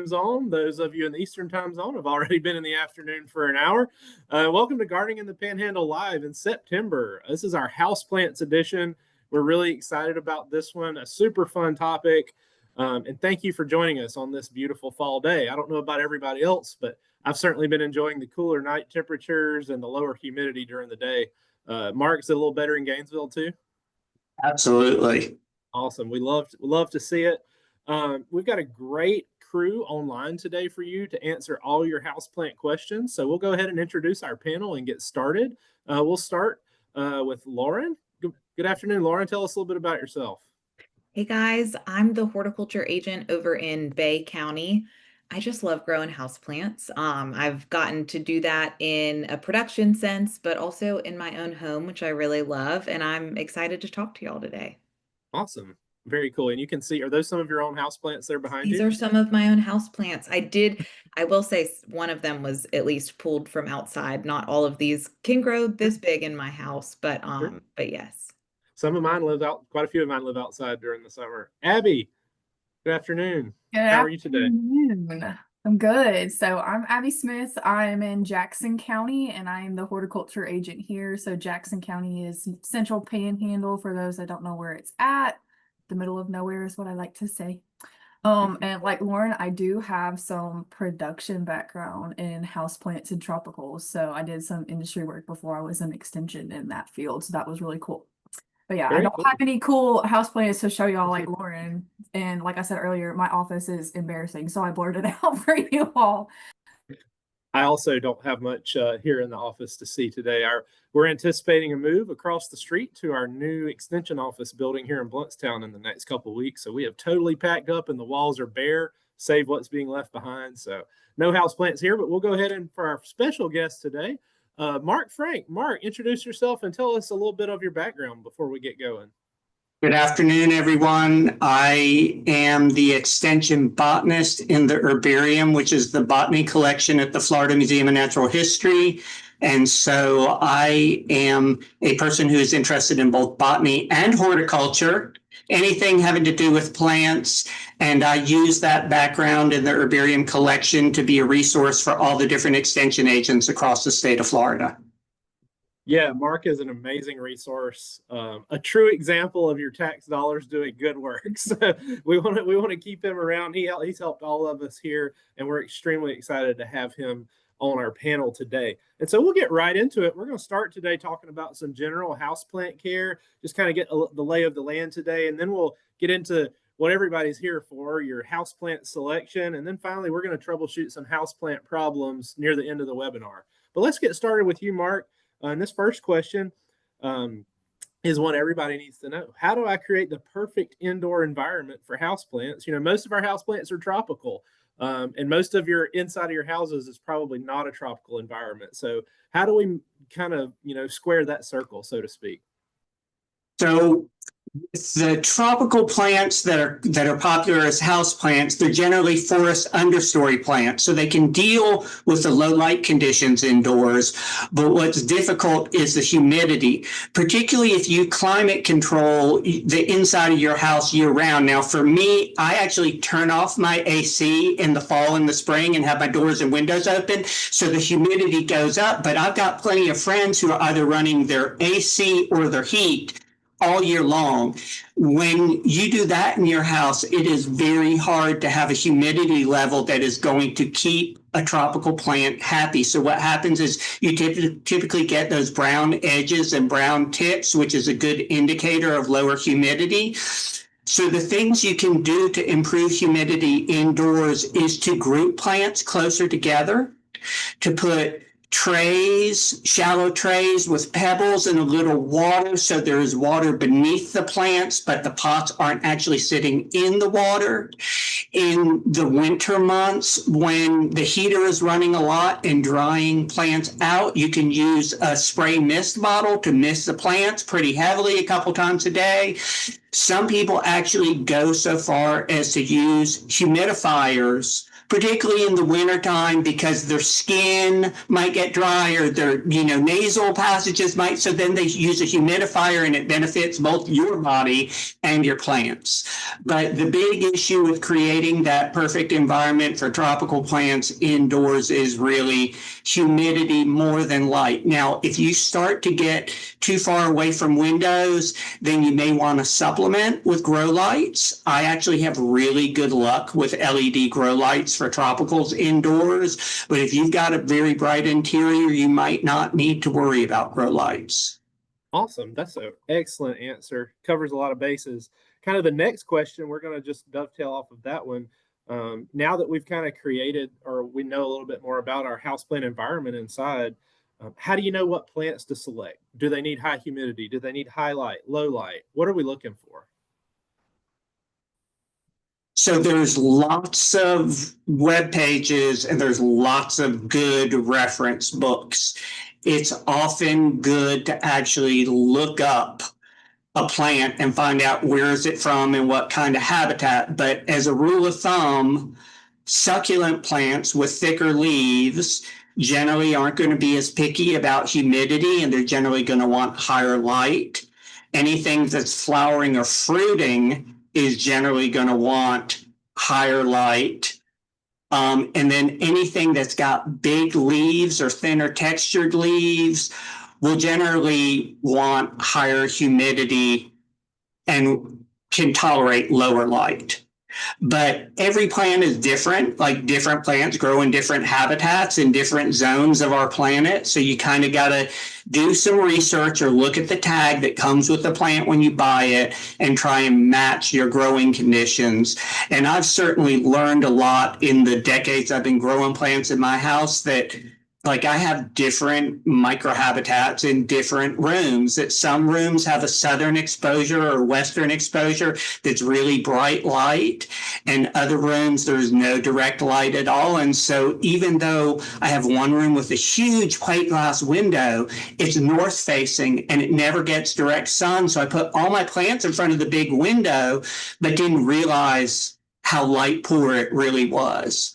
zone. Those of you in the Eastern time zone have already been in the afternoon for an hour. Welcome to Gardening in the Panhandle Live in September. This is our Houseplants edition. We're really excited about this one, a super fun topic. And thank you for joining us on this beautiful fall day. I don't know about everybody else, but I've certainly been enjoying the cooler night temperatures and the lower humidity during the day. Mark's a little better in Gainesville too? Absolutely. Awesome. We love to see it. We've got a great crew online today for you to answer all your houseplant questions. So we'll go ahead and introduce our panel and get started. We'll start with Lauren. Good afternoon, Lauren. Tell us a little bit about yourself. Hey guys, I'm the horticulture agent over in Bay County. I just love growing houseplants. I've gotten to do that in a production sense, but also in my own home, which I really love. And I'm excited to talk to y'all today. Awesome. Very cool. And you can see, are those some of your own houseplants there behind you? These are some of my own houseplants. I will say one of them was at least pulled from outside. Not all of these can grow this big in my house, but yes. Some of mine live out, quite a few of mine live outside during the summer. Abby, good afternoon. How are you today? I'm good. So I'm Abby Smith. I'm in Jackson County and I am the horticulture agent here. So Jackson County is Central Panhandle for those that don't know where it's at. The middle of nowhere is what I like to say. And like Lauren, I do have some production background in houseplants and tropicals. So I did some industry work before I was in extension in that field. So that was really cool. But yeah, I don't have any cool houseplants to show y'all like Lauren. And like I said earlier, my office is embarrassing. So I blurred it out for you all. I also don't have much here in the office to see today. We're anticipating a move across the street to our new extension office building here in Bluntstown in the next couple of weeks. So we have totally packed up and the walls are bare, save what's being left behind. So no houseplants here, but we'll go ahead and for our special guest today, Marc Frank. Marc, introduce yourself and tell us a little bit of your background before we get going. Good afternoon, everyone. I am the extension botanist in the Herbarium, which is the botany collection at the Florida Museum of Natural History. And so I am a person who is interested in both botany and horticulture, anything having to do with plants. And I use that background in the Herbarium collection to be a resource for all the different extension agents across the state of Florida. Yeah, Marc is an amazing resource, a true example of your tax dollars doing good work. So we want to keep him around. He's helped all of us here, and we're extremely excited to have him on our panel today. And so we'll get right into it. We're going to start today talking about some general houseplant care, just kind of get the lay of the land today, and then we'll get into what everybody's here for, your houseplant selection, and then finally we're going to troubleshoot some houseplant problems near the end of the webinar. But let's get started with you, Marc. And this first question is one everybody needs to know. How do I create the perfect indoor environment for houseplants? You know, most of our houseplants are tropical, and most of your inside of your houses is probably not a tropical environment. So how do we kind of, square that circle, so to speak? So the tropical plants that are popular as house plants, they're generally forest understory plants, so they can deal with the low light conditions indoors. But what's difficult is the humidity, particularly if you climate control the inside of your house year round. Now, for me, I actually turn off my AC in the fall and the spring and have my doors and windows open, so the humidity goes up. But I've got plenty of friends who are either running their AC or their heat all year long. When you do that in your house, it is very hard to have a humidity level that is going to keep a tropical plant happy. So what happens is you typically get those brown edges and brown tips, which is a good indicator of lower humidity. So the things you can do to improve humidity indoors is to group plants closer together, to put trays, shallow trays with pebbles and a little water, so there is water beneath the plants, but the pots aren't actually sitting in the water. In the winter months, when the heater is running a lot and drying plants out, you can use a spray mist bottle to mist the plants pretty heavily a couple times a day. Some people actually go so far as to use humidifiers, particularly in the wintertime, because their skin might get dry or their, nasal passages might. So then they use a humidifier and it benefits both your body and your plants. But the big issue with creating that perfect environment for tropical plants indoors is really humidity more than light. Now, if you start to get too far away from windows, then you may want to supplement with grow lights. I actually have really good luck with LED grow lights for tropicals indoors, but if you've got a very bright interior, you might not need to worry about grow lights. Awesome. That's an excellent answer. Covers a lot of bases. Kind of the next question, we're going to just dovetail off of that one. Now that we've kind of created, or we know a little bit more about our houseplant environment inside, how do you know what plants to select? Do they need high humidity? Do they need high light, low light? What are we looking for? So there's lots of web pages and there's lots of good reference books. It's often good to actually look up a plant and find out where is it from and what kind of habitat. But as a rule of thumb, succulent plants with thicker leaves generally aren't going to be as picky about humidity, and they're generally going to want higher light. Anything that's flowering or fruiting is generally going to want higher light. And then anything that's got big leaves or thinner textured leaves will generally want higher humidity and can tolerate lower light. But every plant is different. Like, different plants grow in different habitats in different zones of our planet. So you kind of got to do some research or look at the tag that comes with the plant when you buy it and try and match your growing conditions. And I've certainly learned a lot in the decades I've been growing plants in my house that, like, I have different microhabitats in different rooms. That some rooms have a southern exposure or western exposure that's really bright light, and other rooms there's no direct light at all. And so even though I have one room with a huge plate glass window, it's north facing and it never gets direct sun. So I put all my plants in front of the big window, but didn't realize how light poor it really was.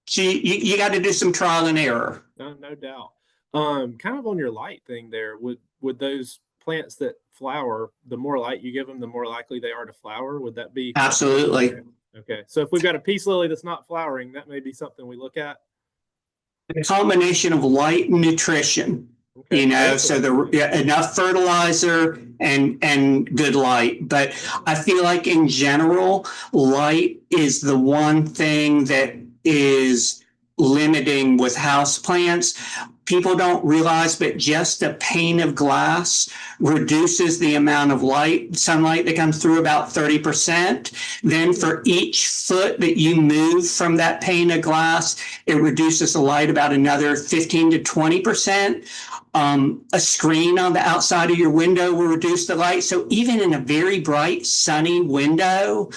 So you got to do some trial and error. No doubt. Kind of on your light thing there, would those plants that flower, the more light you give them, the more likely they are to flower? Would that be? Absolutely. Okay. So if we've got a peace lily that's not flowering, that may be something we look at. A combination of light and nutrition. Okay. So enough fertilizer and good light. But I feel like in general, light is the one thing that is limiting with houseplants. People don't realize, but just a pane of glass reduces the amount of sunlight that comes through about 30%. Then for each foot that you move from that pane of glass, it reduces the light about another 15 to 20%. A screen on the outside of your window will reduce the light. So even in a very bright, sunny window,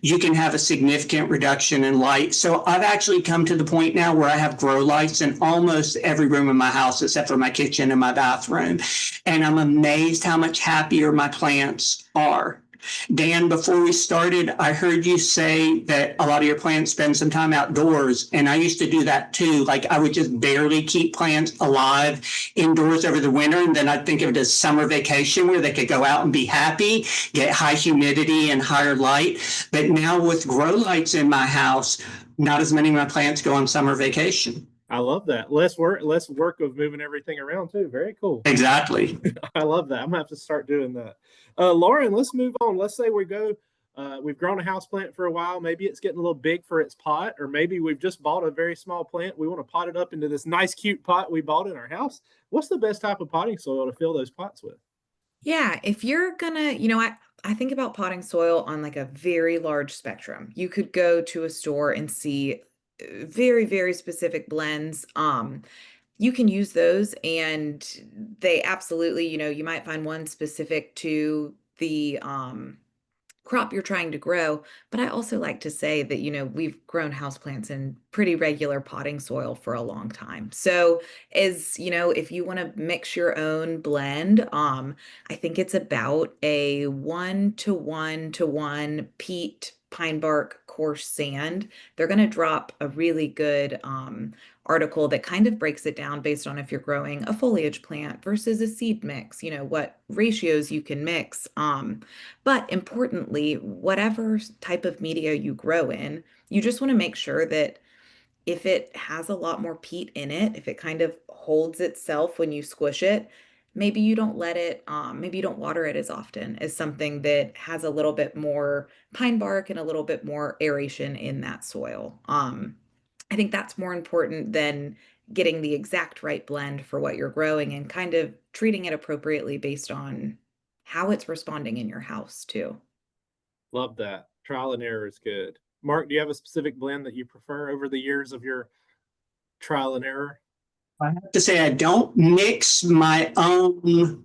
you can have a significant reduction in light. So I've actually come to the point now where I have grow lights in almost every room in my house except for my kitchen and my bathroom. And I'm amazed how much happier my plants are. Dan, before we started, I heard you say that a lot of your plants spend some time outdoors, and I used to do that too. Like, I would just barely keep plants alive indoors over the winter, and then I'd think of it as summer vacation where they could go out and be happy, get high humidity and higher light. But now with grow lights in my house, not as many of my plants go on summer vacation. I love that. Less work of moving everything around too. Very cool. Exactly. I love that. I'm gonna have to start doing that. Lauren, let's move on. Let's say we've grown a houseplant for a while. Maybe it's getting a little big for its pot, or maybe we've just bought a very small plant. We want to pot it up into this nice, cute pot we bought in our house. What's the best type of potting soil to fill those pots with? Yeah, if you're gonna, I think about potting soil on like a very large spectrum. You could go to a store and see very, very specific blends. You can use those, and they absolutely, you might find one specific to the crop you're trying to grow. But I also like to say that, we've grown houseplants in pretty regular potting soil for a long time. So if you want to mix your own blend, I think it's about a 1 to 1 to 1 peat, pine bark, coarse sand. They're going to drop a really good article that kind of breaks it down based on if you're growing a foliage plant versus a seed mix, what ratios you can mix. But importantly, whatever type of media you grow in, you just want to make sure that if it has a lot more peat in it, if it kind of holds itself when you squish it, maybe you don't maybe you don't water it as often as something that has a little bit more pine bark and a little bit more aeration in that soil. I think that's more important than getting the exact right blend for what you're growing and kind of treating it appropriately based on how it's responding in your house too. Love that. Trial and error is good. Mark, do you have a specific blend that you prefer over the years of your trial and error? I have to say I don't mix my own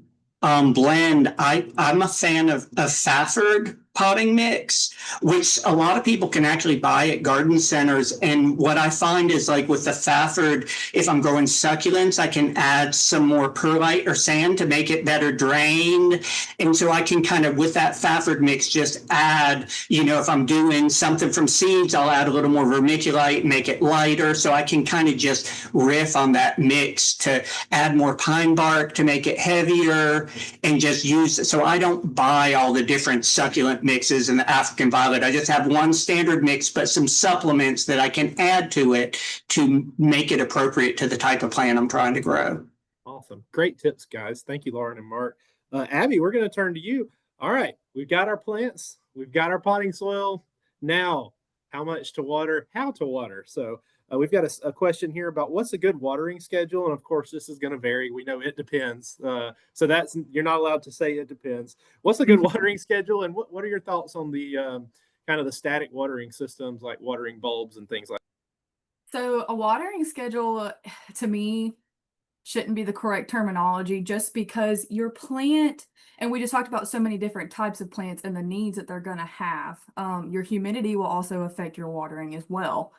blend. I'm a fan of Safford potting mix, which a lot of people can actually buy at garden centers. And what I find is like with the Safford, if I'm growing succulents, I can add some more perlite or sand to make it better drained. And so I can kind of, with that Safford mix, just add, if I'm doing something from seeds, I'll add a little more vermiculite, make it lighter. So I can kind of just riff on that mix to add more pine bark to make it heavier and just use it. So I don't buy all the different succulent mixes in the African violet. I just have one standard mix, but some supplements that I can add to it to make it appropriate to the type of plant I'm trying to grow. Awesome. Great tips, guys. Thank you, Lauren and Mark. Abby, we're going to turn to you. All right. We've got our plants. We've got our potting soil. Now, how much to water, how to water. So we've got a question here about what's a good watering schedule. And of course, this is going to vary. We know it depends. So you're not allowed to say it depends. What's a good watering schedule? And what are your thoughts on the kind of the static watering systems like watering bulbs and things like that? So a watering schedule to me shouldn't be the correct terminology, just because your plant, and we just talked about so many different types of plants and the needs that they're going to have. Your humidity will also affect your watering as well.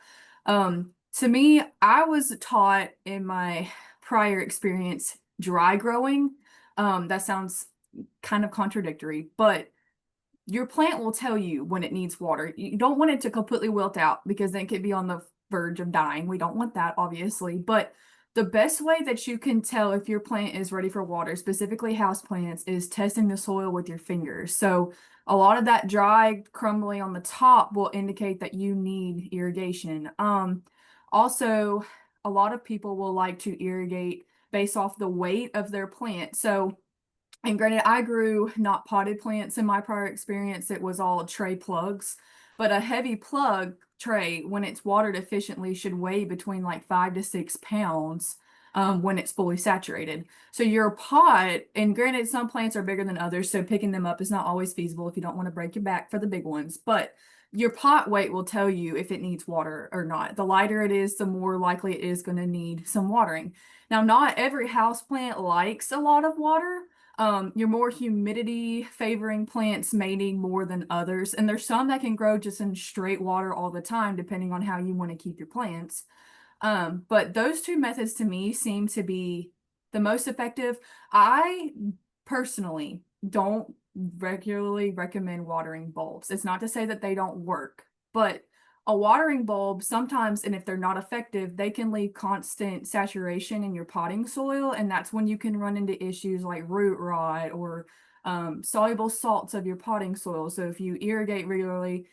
To me, I was taught in my prior experience dry growing. That sounds kind of contradictory, but your plant will tell you when it needs water. You don't want it to completely wilt out because then it could be on the verge of dying. We don't want that, obviously, but the best way that you can tell if your plant is ready for water, specifically houseplants, is testing the soil with your fingers. So a lot of that dry, crumbly on the top will indicate that you need irrigation. Also, a lot of people will like to irrigate based off the weight of their plant. So, and granted, I grew not potted plants in my prior experience. It was all tray plugs, but a heavy plug tray, when it's watered efficiently, should weigh between like 5 to 6 pounds when it's fully saturated. So your pot, and granted, some plants are bigger than others, so picking them up is not always feasible if you don't want to break your back for the big ones, but your pot weight will tell you if it needs water or not. The lighter it is, the more likely it is going to need some watering. Now, not every house plant likes a lot of water. Your more humidity favoring plants may need more than others. And there's some that can grow just in straight water all the time, depending on how you want to keep your plants. But those two methods to me seem to be the most effective. I personally don't regularly recommend watering bulbs. It's not to say that they don't work, but a watering bulb sometimes, and if they're not effective, they can leave constant saturation in your potting soil, and that's when you can run into issues like root rot or soluble salts of your potting soil. So if you irrigate regularly,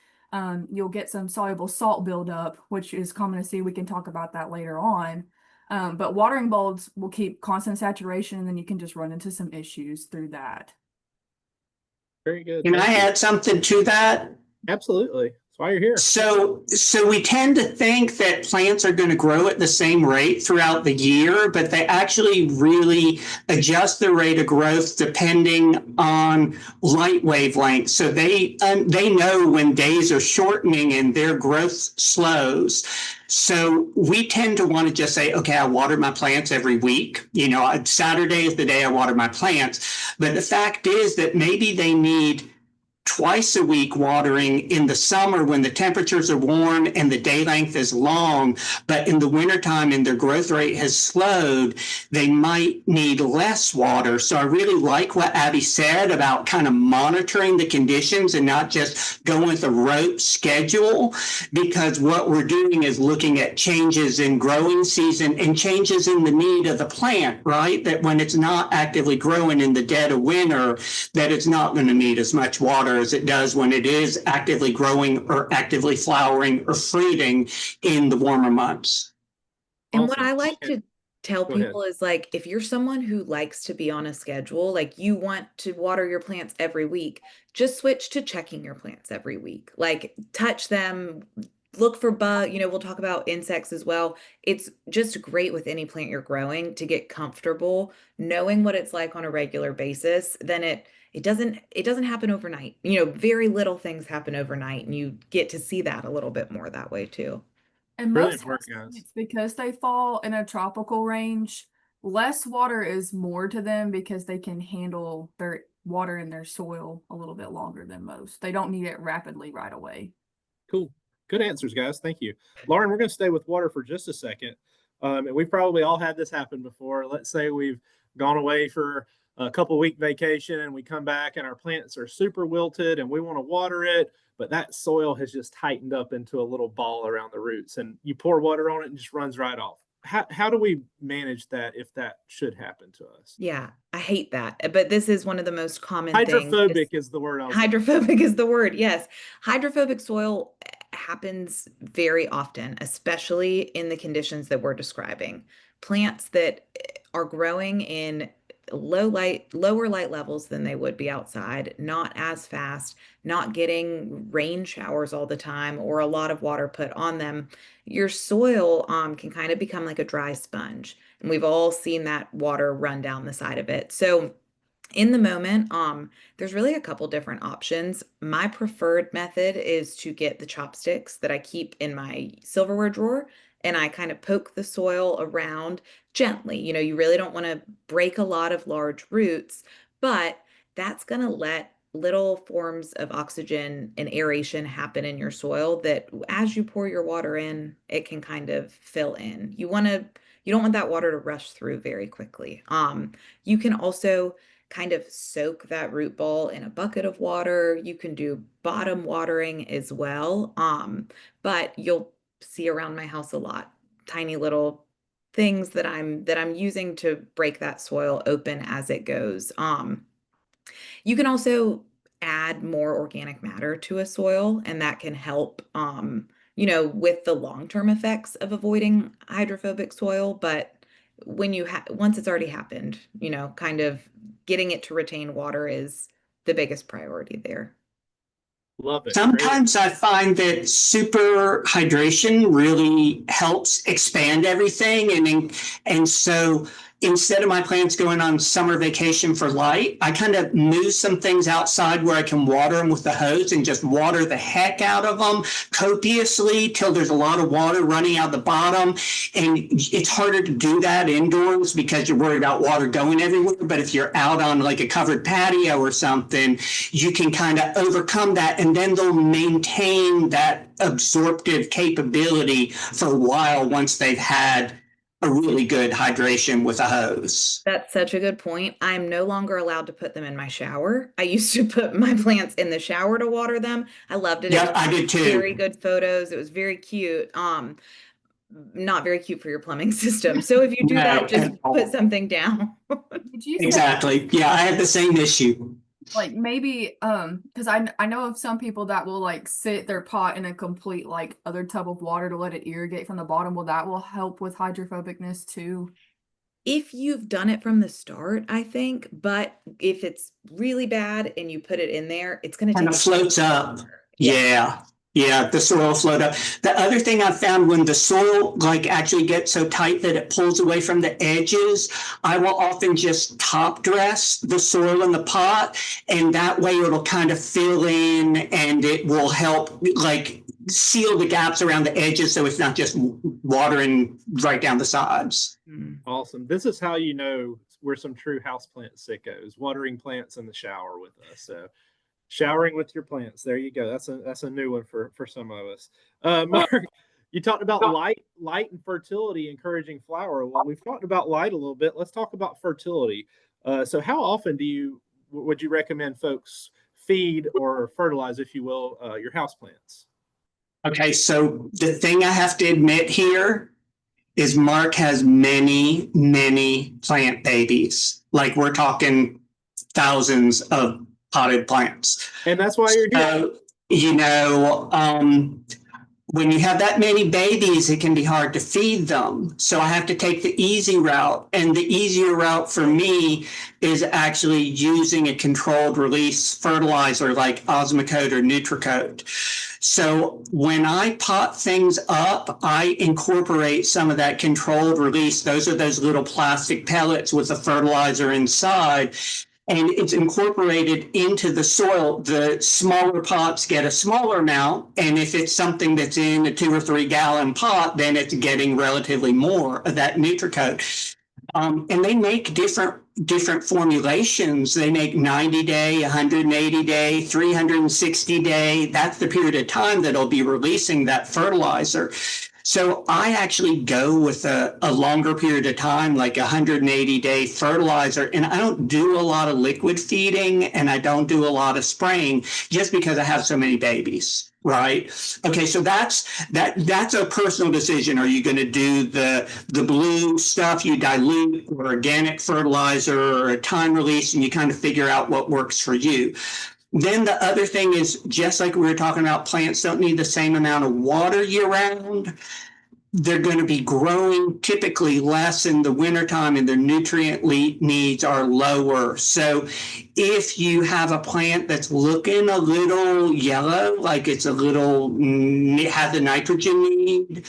you'll get some soluble salt buildup, which is common to see. We can talk about that later on. But watering bulbs will keep constant saturation, and then you can just run into some issues through that. Very good. Can I add something to that? Absolutely. That's why you're here. So we tend to think that plants are going to grow at the same rate throughout the year, but they actually really adjust their rate of growth depending on light wavelength. So they know when days are shortening and their growth slows. So we tend to want to just say, okay, I water my plants every week. Saturday is the day I water my plants. But the fact is that maybe they need twice a week watering in the summer when the temperatures are warm and the day length is long, but in the wintertime and their growth rate has slowed, they might need less water. So I really like what Abby said about kind of monitoring the conditions and not just going with a rote schedule, because what we're doing is looking at changes in growing season and changes in the need of the plant, right? That when it's not actively growing in the dead of winter, that it's not going to need as much water as it does when it is actively growing or actively flowering or fruiting in the warmer months. And what Awesome. I like to tell Go ahead. people is like, if you're someone who likes to be on a schedule, like you want to water your plants every week, just switch to checking your plants every week. Like touch them, look for bug, we'll talk about insects as well. It's just great with any plant you're growing to get comfortable knowing what it's like on a regular basis. Then it doesn't happen overnight. Very little things happen overnight, and you get to see that a little bit more that way too. And Brilliant most work, houseplants, guys. because they fall in a tropical range, less water is more to them because they can handle their water in their soil a little bit longer than most. They don't need it rapidly right away. Cool. Good answers, guys. Thank you. Lauren, we're going to stay with water for just a second. And we've probably all had this happen before. Let's say we've gone away for a couple week vacation and we come back and our plants are super wilted and we want to water it, but that soil has just tightened up into a little ball around the roots, and you pour water on it and just runs right off. How do we manage that if that should happen to us? Yeah, I hate that. But this is one of the most common things. Hydrophobic is the word I was Hydrophobic is the word, yes. Hydrophobic soil happens very often, especially in the conditions that we're describing. Plants that are growing in lower light levels than they would be outside, not as fast, not getting rain showers all the time or a lot of water put on them. Your soil can kind of become like a dry sponge, and we've all seen that water run down the side of it. So in the moment, there's really a couple different options. My preferred method is to get the chopsticks that I keep in my silverware drawer, and I kind of poke the soil around gently. You really don't want to break a lot of large roots, but that's going to let little forms of oxygen and aeration happen in your soil that as you pour your water in, it can kind of fill in. You don't want that water to rush through very quickly. You can also kind of soak that root ball in a bucket of water. You can do bottom watering as well. But you'll see around my house a lot, tiny little things that I'm using to break that soil open as it goes. You can also add more organic matter to a soil, and that can help with the long-term effects of avoiding hydrophobic soil. But once it's already happened, kind of getting it to retain water is the biggest priority there. Love it. Sometimes I find that super hydration really helps expand everything. And so instead of my plants going on summer vacation for light, I kind of move some things outside where I can water them with the hose and just water the heck out of them copiously till there's a lot of water running out the bottom. And it's harder to do that indoors because you're worried about water going everywhere. But if you're out on like a covered patio or something, you can kind of overcome that, and then they'll maintain that absorptive capability for a while once they've had a really good hydration with a hose. That's such a good point. I'm no longer allowed to put them in my shower. I used to put my plants in the shower to water them. I loved it. Yep, I did too. Very good photos. It was very cute. Not very cute for your plumbing system. So if you do that, just put something down. Exactly. Yeah, I have the same issue. Like maybe because I know of some people that will like sit their pot in a complete like other tub of water to let it irrigate from the bottom. Well, that will help with hydrophobicness too. If you've done it from the start, I think, but if it's really bad and you put it in there, it's going to kind of floats up. Yeah, the soil float up. The other thing I found, when the soil like actually gets so tight that it pulls away from the edges, I will often just top dress the soil in the pot, and that way it'll kind of fill in and it will help like seal the gaps around the edges so it's not just watering right down the sides. Awesome. This is how you know we're some true houseplant sickos, watering plants in the shower with us. So Showering with your plants. There you go. That's a new one for some of us. Mark, you talked about light and fertility encouraging flower. Well, we've talked about light a little bit. Let's talk about fertility. So how often would you recommend folks feed or fertilize, if you will, your houseplants? Okay, so the thing I have to admit here is Mark has many, many plant babies. Like we're talking thousands of potted plants. And that's why you're here. So, when you have that many babies, it can be hard to feed them. So I have to take the easy route. And the easier route for me is actually using a controlled release fertilizer like Osmocote or Nutricote. So when I pot things up, I incorporate some of that controlled release. Those are those little plastic pellets with the fertilizer inside. And it's incorporated into the soil. The smaller pots get a smaller amount. And if it's something that's in a 2 or 3 gallon pot, then it's getting relatively more of that Nutricote. And they make different formulations. They make 90-day, 180-day, 360-day. That's the period of time that I'll be releasing that fertilizer. So I actually go with a longer period of time, like 180-day fertilizer, and I don't do a lot of liquid feeding and I don't do a lot of spraying just because I have so many babies, right? Okay, so that's a personal decision. Are you going to do the blue stuff you dilute, or organic fertilizer, or a time release, and you kind of figure out what works for you? Then the other thing is, just like we were talking about, plants don't need the same amount of water year round. They're going to be growing typically less in the wintertime, and their nutrient needs are lower. So if you have a plant that's looking a little yellow, like it's has a nitrogen need,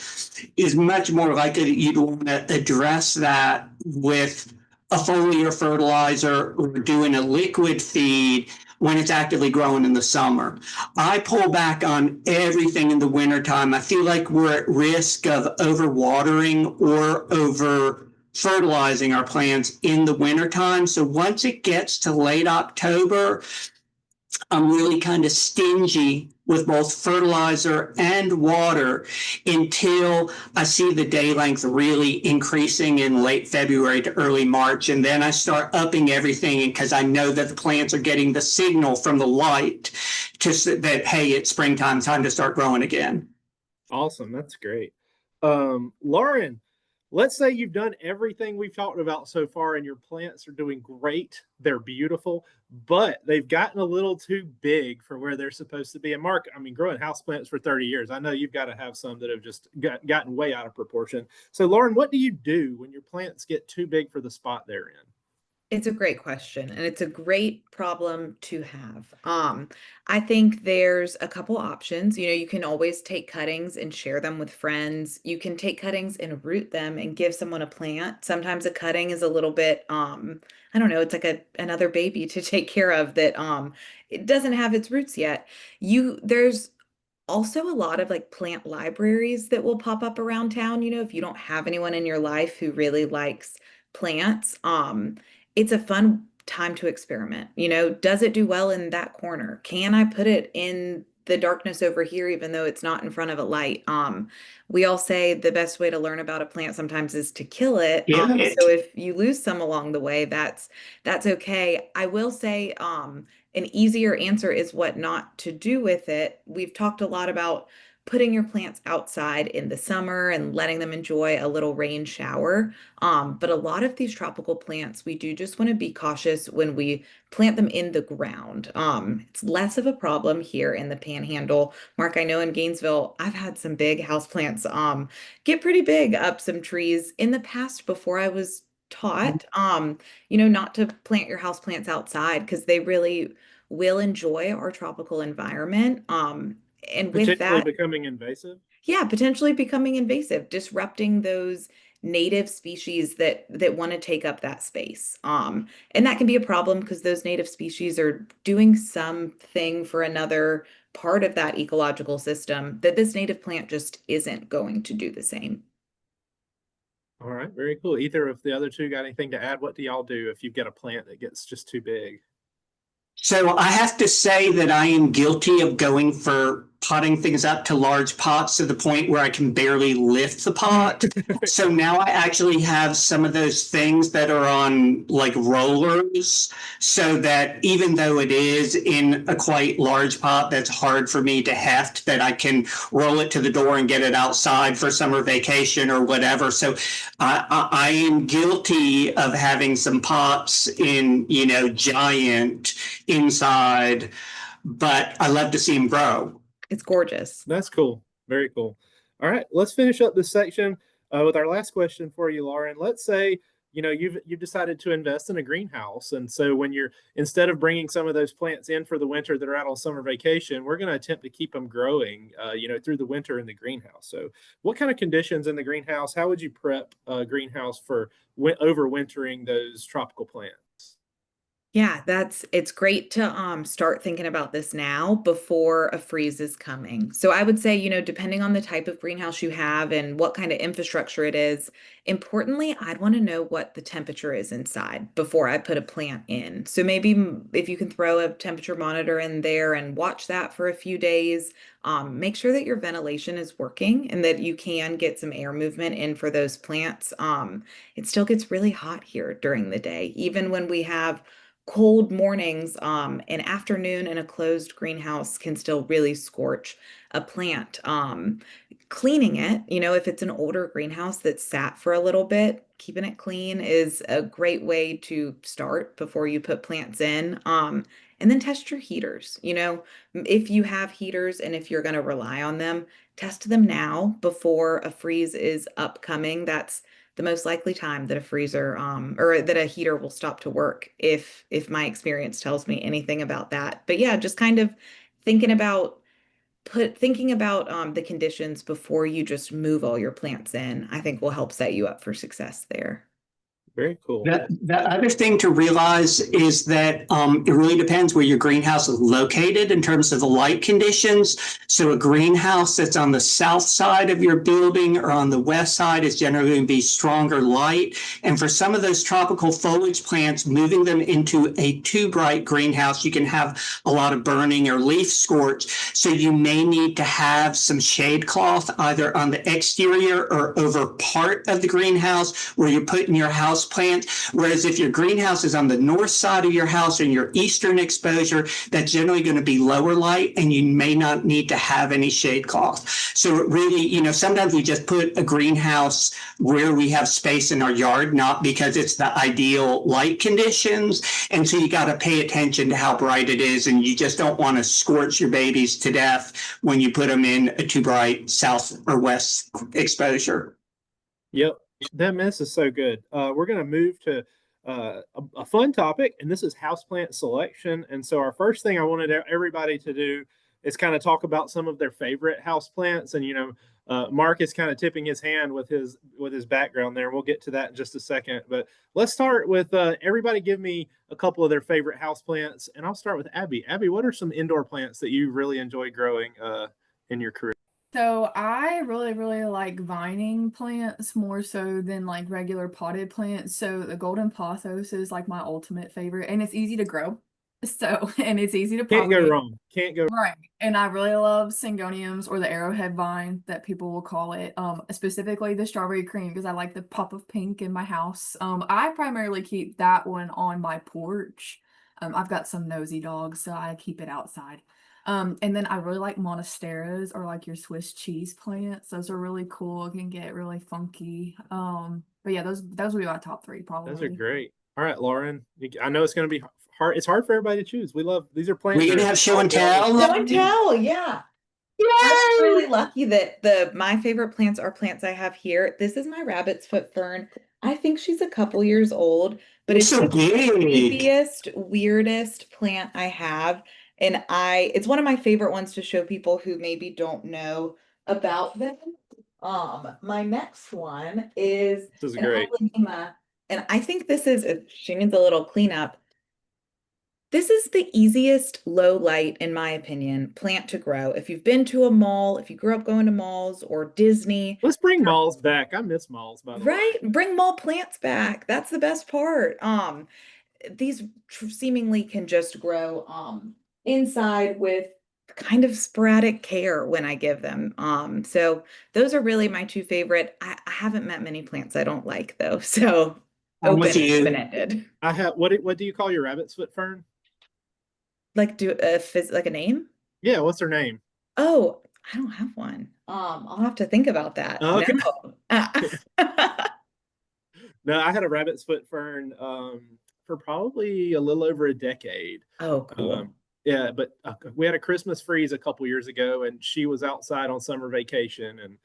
is much more likely that you'd want to address that with a foliar fertilizer or doing a liquid feed when it's actively growing in the summer. I pull back on everything in the wintertime. I feel like we're at risk of overwatering or over fertilizing our plants in the wintertime. So once it gets to late October, I'm really kind of stingy with both fertilizer and water until I see the day length really increasing in late February to early March. And then I start upping everything because I know that the plants are getting the signal from the light that, hey, it's springtime, time to start growing again. Awesome. That's great. Lauren, let's say you've done everything we've talked about so far and your plants are doing great. They're beautiful, but they've gotten a little too big for where they're supposed to be. And Mark, I mean, growing houseplants for 30 years, I know you've got to have some that have just gotten way out of proportion. So Lauren, what do you do when your plants get too big for the spot they're in? It's a great question, and it's a great problem to have. I think there's a couple options. You can always take cuttings and share them with friends. You can take cuttings and root them and give someone a plant. Sometimes a cutting is a little bit, I don't know, it's like another baby to take care of that it doesn't have its roots yet. There's also a lot of like plant libraries that will pop up around town. If you don't have anyone in your life who really likes plants, it's a fun time to experiment. Does it do well in that corner? Can I put it in the darkness over here, even though it's not in front of a light? We all say the best way to learn about a plant sometimes is to kill it. Yeah. So if you lose some along the way, that's okay. I will say, an easier answer is what not to do with it. We've talked a lot about putting your plants outside in the summer and letting them enjoy a little rain shower. But a lot of these tropical plants, we do just want to be cautious when we plant them in the ground. It's less of a problem here in the Panhandle. Mark, I know in Gainesville, I've had some big houseplants get pretty big up some trees in the past before I was taught, not to plant your houseplants outside because they really will enjoy our tropical environment. And with Potentially that, becoming invasive? yeah, potentially becoming invasive, disrupting those native species that want to take up that space. And that can be a problem because those native species are doing something for another part of that ecological system that this native plant just isn't going to do the same. All right, very cool. Either of the other two got anything to add? What do y'all do if you've got a plant that gets just too big? So I have to say that I am guilty of going for potting things up to large pots to the point where I can barely lift the pot. So now I actually have some of those things that are on like rollers, so that even though it is in a quite large pot that's hard for me to heft, that I can roll it to the door and get it outside for summer vacation or whatever. So I am guilty of having some pots in, giant inside, but I love to see them grow. It's gorgeous. That's cool. Very cool. All right, let's finish up this section with our last question for you, Lauren. Let's say you've decided to invest in a greenhouse, and so when you're instead of bringing some of those plants in for the winter that are out on summer vacation, we're going to attempt to keep them growing, through the winter in the greenhouse. So, what kind of conditions in the greenhouse? How would you prep a greenhouse for overwintering those tropical plants? Yeah, it's great to start thinking about this now before a freeze is coming. So I would say, depending on the type of greenhouse you have and what kind of infrastructure it is, importantly, I'd want to know what the temperature is inside before I put a plant in. So maybe if you can throw a temperature monitor in there and watch that for a few days, make sure that your ventilation is working and that you can get some air movement in for those plants. It still gets really hot here during the day, even when we have cold mornings, an afternoon in a closed greenhouse can still really scorch a plant. Cleaning it, if it's an older greenhouse that sat for a little bit, keeping it clean is a great way to start before you put plants in. And then test your heaters. If you have heaters and if you're going to rely on them, test them now before a freeze is upcoming. That's the most likely time that a freezer or that a heater will stop to work if my experience tells me anything about that. But yeah, just kind of thinking about the conditions before you just move all your plants in, I think will help set you up for success there. Very cool. The other thing to realize is that it really depends where your greenhouse is located in terms of the light conditions. So a greenhouse that's on the south side of your building or on the west side is generally going to be stronger light. And for some of those tropical foliage plants, moving them into a too bright greenhouse, you can have a lot of burning or leaf scorch. So you may need to have some shade cloth either on the exterior or over part of the greenhouse where you're putting your house plant. Whereas if your greenhouse is on the north side of your house and your eastern exposure, that's generally going to be lower light and you may not need to have any shade cloth. So it really, sometimes we just put a greenhouse where we have space in our yard, not because it's the ideal light conditions. And so you got to pay attention to how bright it is, and you just don't want to scorch your babies to death when you put them in a too bright south or west exposure. Yep. That mess is so good. We're going to move to a fun topic, and this is houseplant selection. And so our first thing I wanted everybody to do is kind of talk about some of their favorite houseplants. And, Marc is kind of tipping his hand with his background there. We'll get to that in just a second. But let's start with everybody give me a couple of their favorite houseplants. And I'll start with Abby. Abby, what are some indoor plants that you really enjoy growing in your career? So I really, really like vining plants more so than like regular potted plants. So the golden pothos is like my ultimate favorite, and it's easy to grow. So, and it's easy to Can't go propagate. wrong. Can't go Right. And I really love syngoniums, or the arrowhead vine that people will call it. Specifically the strawberry cream, because I like the pop of pink in my house. I primarily keep that one on my porch. I've got some nosy dogs, so I keep it outside. And then I really like monsteras, or like your Swiss cheese plants. Those are really cool. It can get really funky. But yeah, those would be my top three probably. Those are great. All right, Lauren. I know it's going to be hard. It's hard for everybody to choose. We love these are plants. We're going to have show and tell. Show and tell, yeah. I'm really lucky that my favorite plants are plants I have here. This is my rabbit's foot fern. I think she's a couple years old, but it's so the big. creepiest, weirdest plant I have. And it's one of my favorite ones to show people who maybe don't know about them. My next one is This is an great. Apollema, and I think she needs a little cleanup. This is the easiest low light, in my opinion, plant to grow. If you've been to a mall, if you grew up going to malls or Disney. Let's bring malls back. I miss malls, by the way. Right? Bring mall plants back. That's the best part. these seemingly can just grow inside with kind of sporadic care when I give them. So those are really my two favorite. I haven't met many plants I don't like though. So I'm with you. open-ended. I have what do you call your rabbit's foot fern? Like like a name? Yeah, what's her name? Oh, I don't have one. I'll have to think about that. Okay. No. No, I had a rabbit's foot fern for probably a little over a decade. Oh, cool. Yeah, but we had a Christmas freeze a couple years ago, and she was outside on summer vacation, and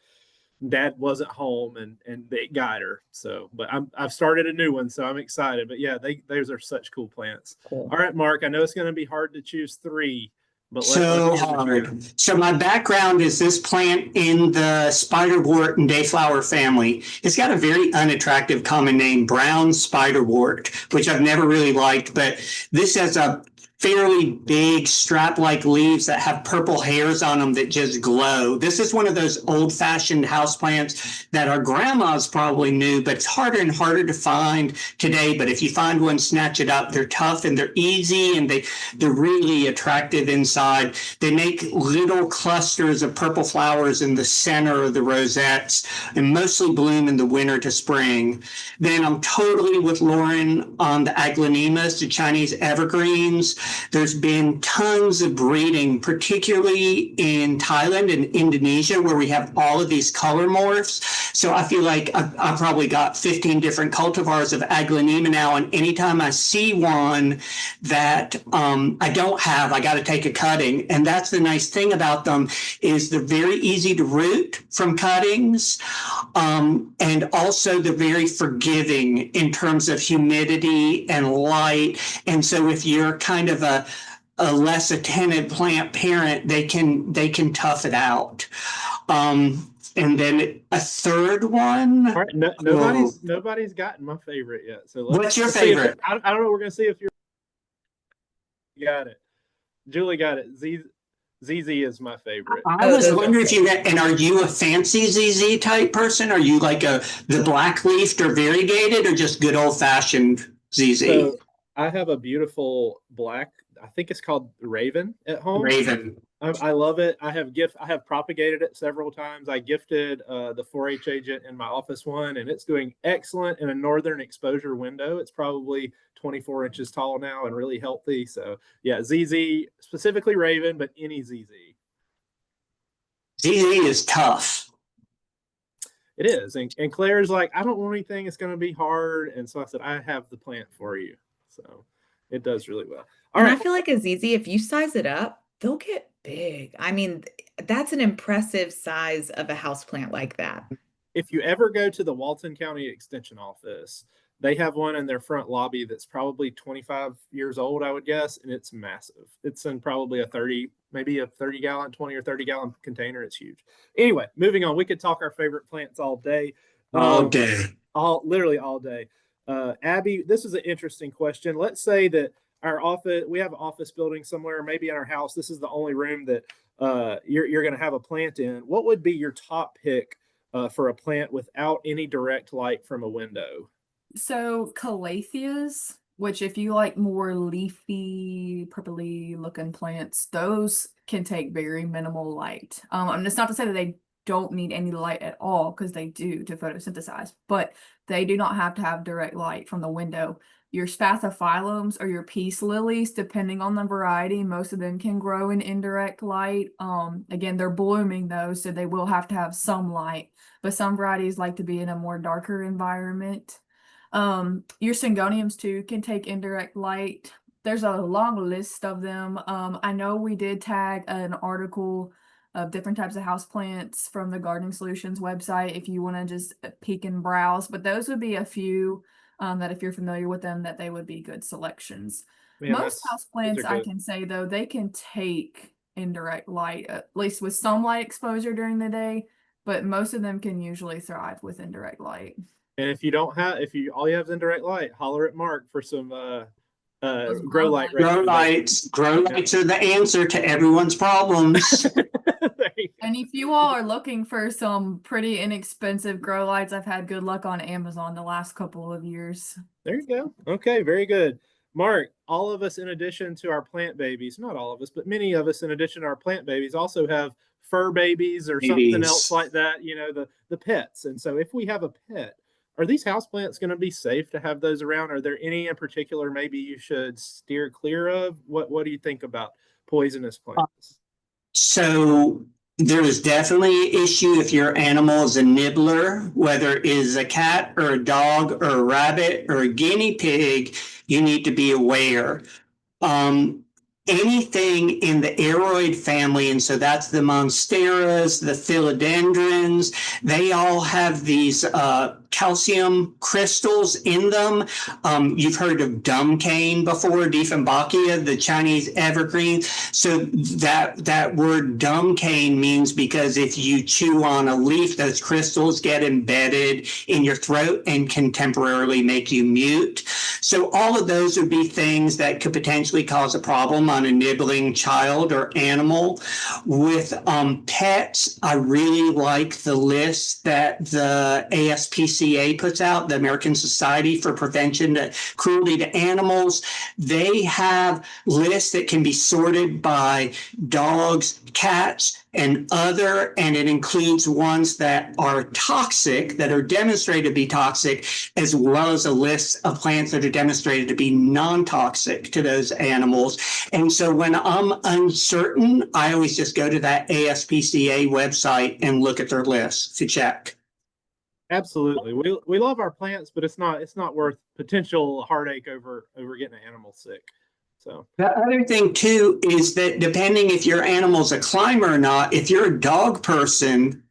Dad wasn't home, and they got her. So, but I've started a new one, so I'm excited. But yeah, those are such cool plants. Cool. All right, Mark, I know it's going to be hard to choose three, but So hard. So my background is this plant in the spiderwort and dayflower family. It's got a very unattractive common name, brown spiderwort, which I've never really liked, but this has a fairly big strap-like leaves that have purple hairs on them that just glow. This is one of those old-fashioned houseplants that our grandmas probably knew, but it's harder and harder to find today. But if you find one, snatch it up. They're tough and they're easy, and they're really attractive inside. They make little clusters of purple flowers in the center of the rosettes and mostly bloom in the winter to spring. Then I'm totally with Lauren on the aglaonemas, the Chinese evergreens. There's been tons of breeding, particularly in Thailand and Indonesia, where we have all of these color morphs. So I feel like I probably got 15 different cultivars of aglaonema now, and anytime I see one that I don't have, I got to take a cutting. And that's the nice thing about them is they're very easy to root from cuttings, and also they're very forgiving in terms of humidity and light. And so if you're kind of a less attentive plant parent, they can tough it out. And then a third one. All right, nobody's gotten my favorite yet. So what's your favorite? I don't know. We're gonna see if you got it. Julie got it. ZZ is my favorite. I was wondering if you got, and are you a fancy ZZ type person? Are you like the black leafed or variegated, or just good old fashioned ZZ? So I have a beautiful black, I think it's called Raven at home. Raven. I love it. I have propagated it several times. I gifted the 4-H agent in my office one, and it's doing excellent in a northern exposure window. It's probably 24 inches tall now and really healthy. So yeah, ZZ, specifically Raven, but any ZZ. ZZ is tough. It is. And Claire's like, I don't want anything that's going to be hard. And so I said, I have the plant for you. So it does really well. All right. I feel like a ZZ, if you size it up, they'll get big. I mean, that's an impressive size of a houseplant like that. If you ever go to the Walton County Extension office, they have one in their front lobby that's probably 25 years old, I would guess, and it's massive. It's in probably maybe a 30-gallon, 20 or 30-gallon container. It's huge. Anyway, moving on. We could talk our favorite plants all day. Literally all day. Abby, this is an interesting question. Let's say that we have an office building somewhere, maybe in our house. This is the only room that you're going to have a plant in. What would be your top pick for a plant without any direct light from a window? So calatheas, which if you like more leafy, purpley looking plants, those can take very minimal light. And it's not to say that they don't need any light at all, because they do to photosynthesize, but they do not have to have direct light from the window. Your spathiphyllums or your peace lilies, depending on the variety, most of them can grow in indirect light. Again, they're blooming though, so they will have to have some light, but some varieties like to be in a more darker environment. Your syngoniums too can take indirect light. There's a long list of them. I know we did tag an article of different types of houseplants from the Gardening Solutions website if you want to just peek and browse, but those would be a few that if you're familiar with them, that they would be good selections. Man, most houseplants, I can say though, they can take indirect light, at least with some light exposure during the day, but most of them can usually thrive with indirect light. And if all you have is indirect light, holler at Mark for some grow light. Grow lights are the answer to everyone's problems. And if you all are looking for some pretty inexpensive grow lights, I've had good luck on Amazon the last couple of years. There you go. Okay, very good. Mark, all of us, in addition to our plant babies, not all of us, but many of us, in addition to our plant babies, also have fur babies or something else like that, you know, the pets. And so if we have a pet, are these houseplants going to be safe to have those around? Are there any in particular maybe you should steer clear of? What do you think about poisonous plants? So there is definitely an issue if your animal is a nibbler, whether it is a cat or a dog or a rabbit or a guinea pig, you need to be aware. Um, Anything in the aroid family, and so that's the monsteras, the philodendrons, they all have these calcium crystals in them. You've heard of dumb cane before, Dieffenbachia, the Chinese evergreen. So that word dumb cane means because if you chew on a leaf, those crystals get embedded in your throat and can temporarily make you mute. So all of those would be things that could potentially cause a problem on a nibbling child or animal. With pets, I really like the list that the ASPCA puts out, the American Society for Prevention of Cruelty to Animals. They have lists that can be sorted by dogs, cats, and other, and it includes ones that are toxic, that are demonstrated to be toxic, as well as a list of plants that are demonstrated to be non-toxic to those animals. And so when I'm uncertain, I always just go to that ASPCA website and look at their list to check. Absolutely. We love our plants, but it's not worth potential heartache over getting an animal sick. So the other thing too is that depending if your animal's a climber or not, if you're a dog person,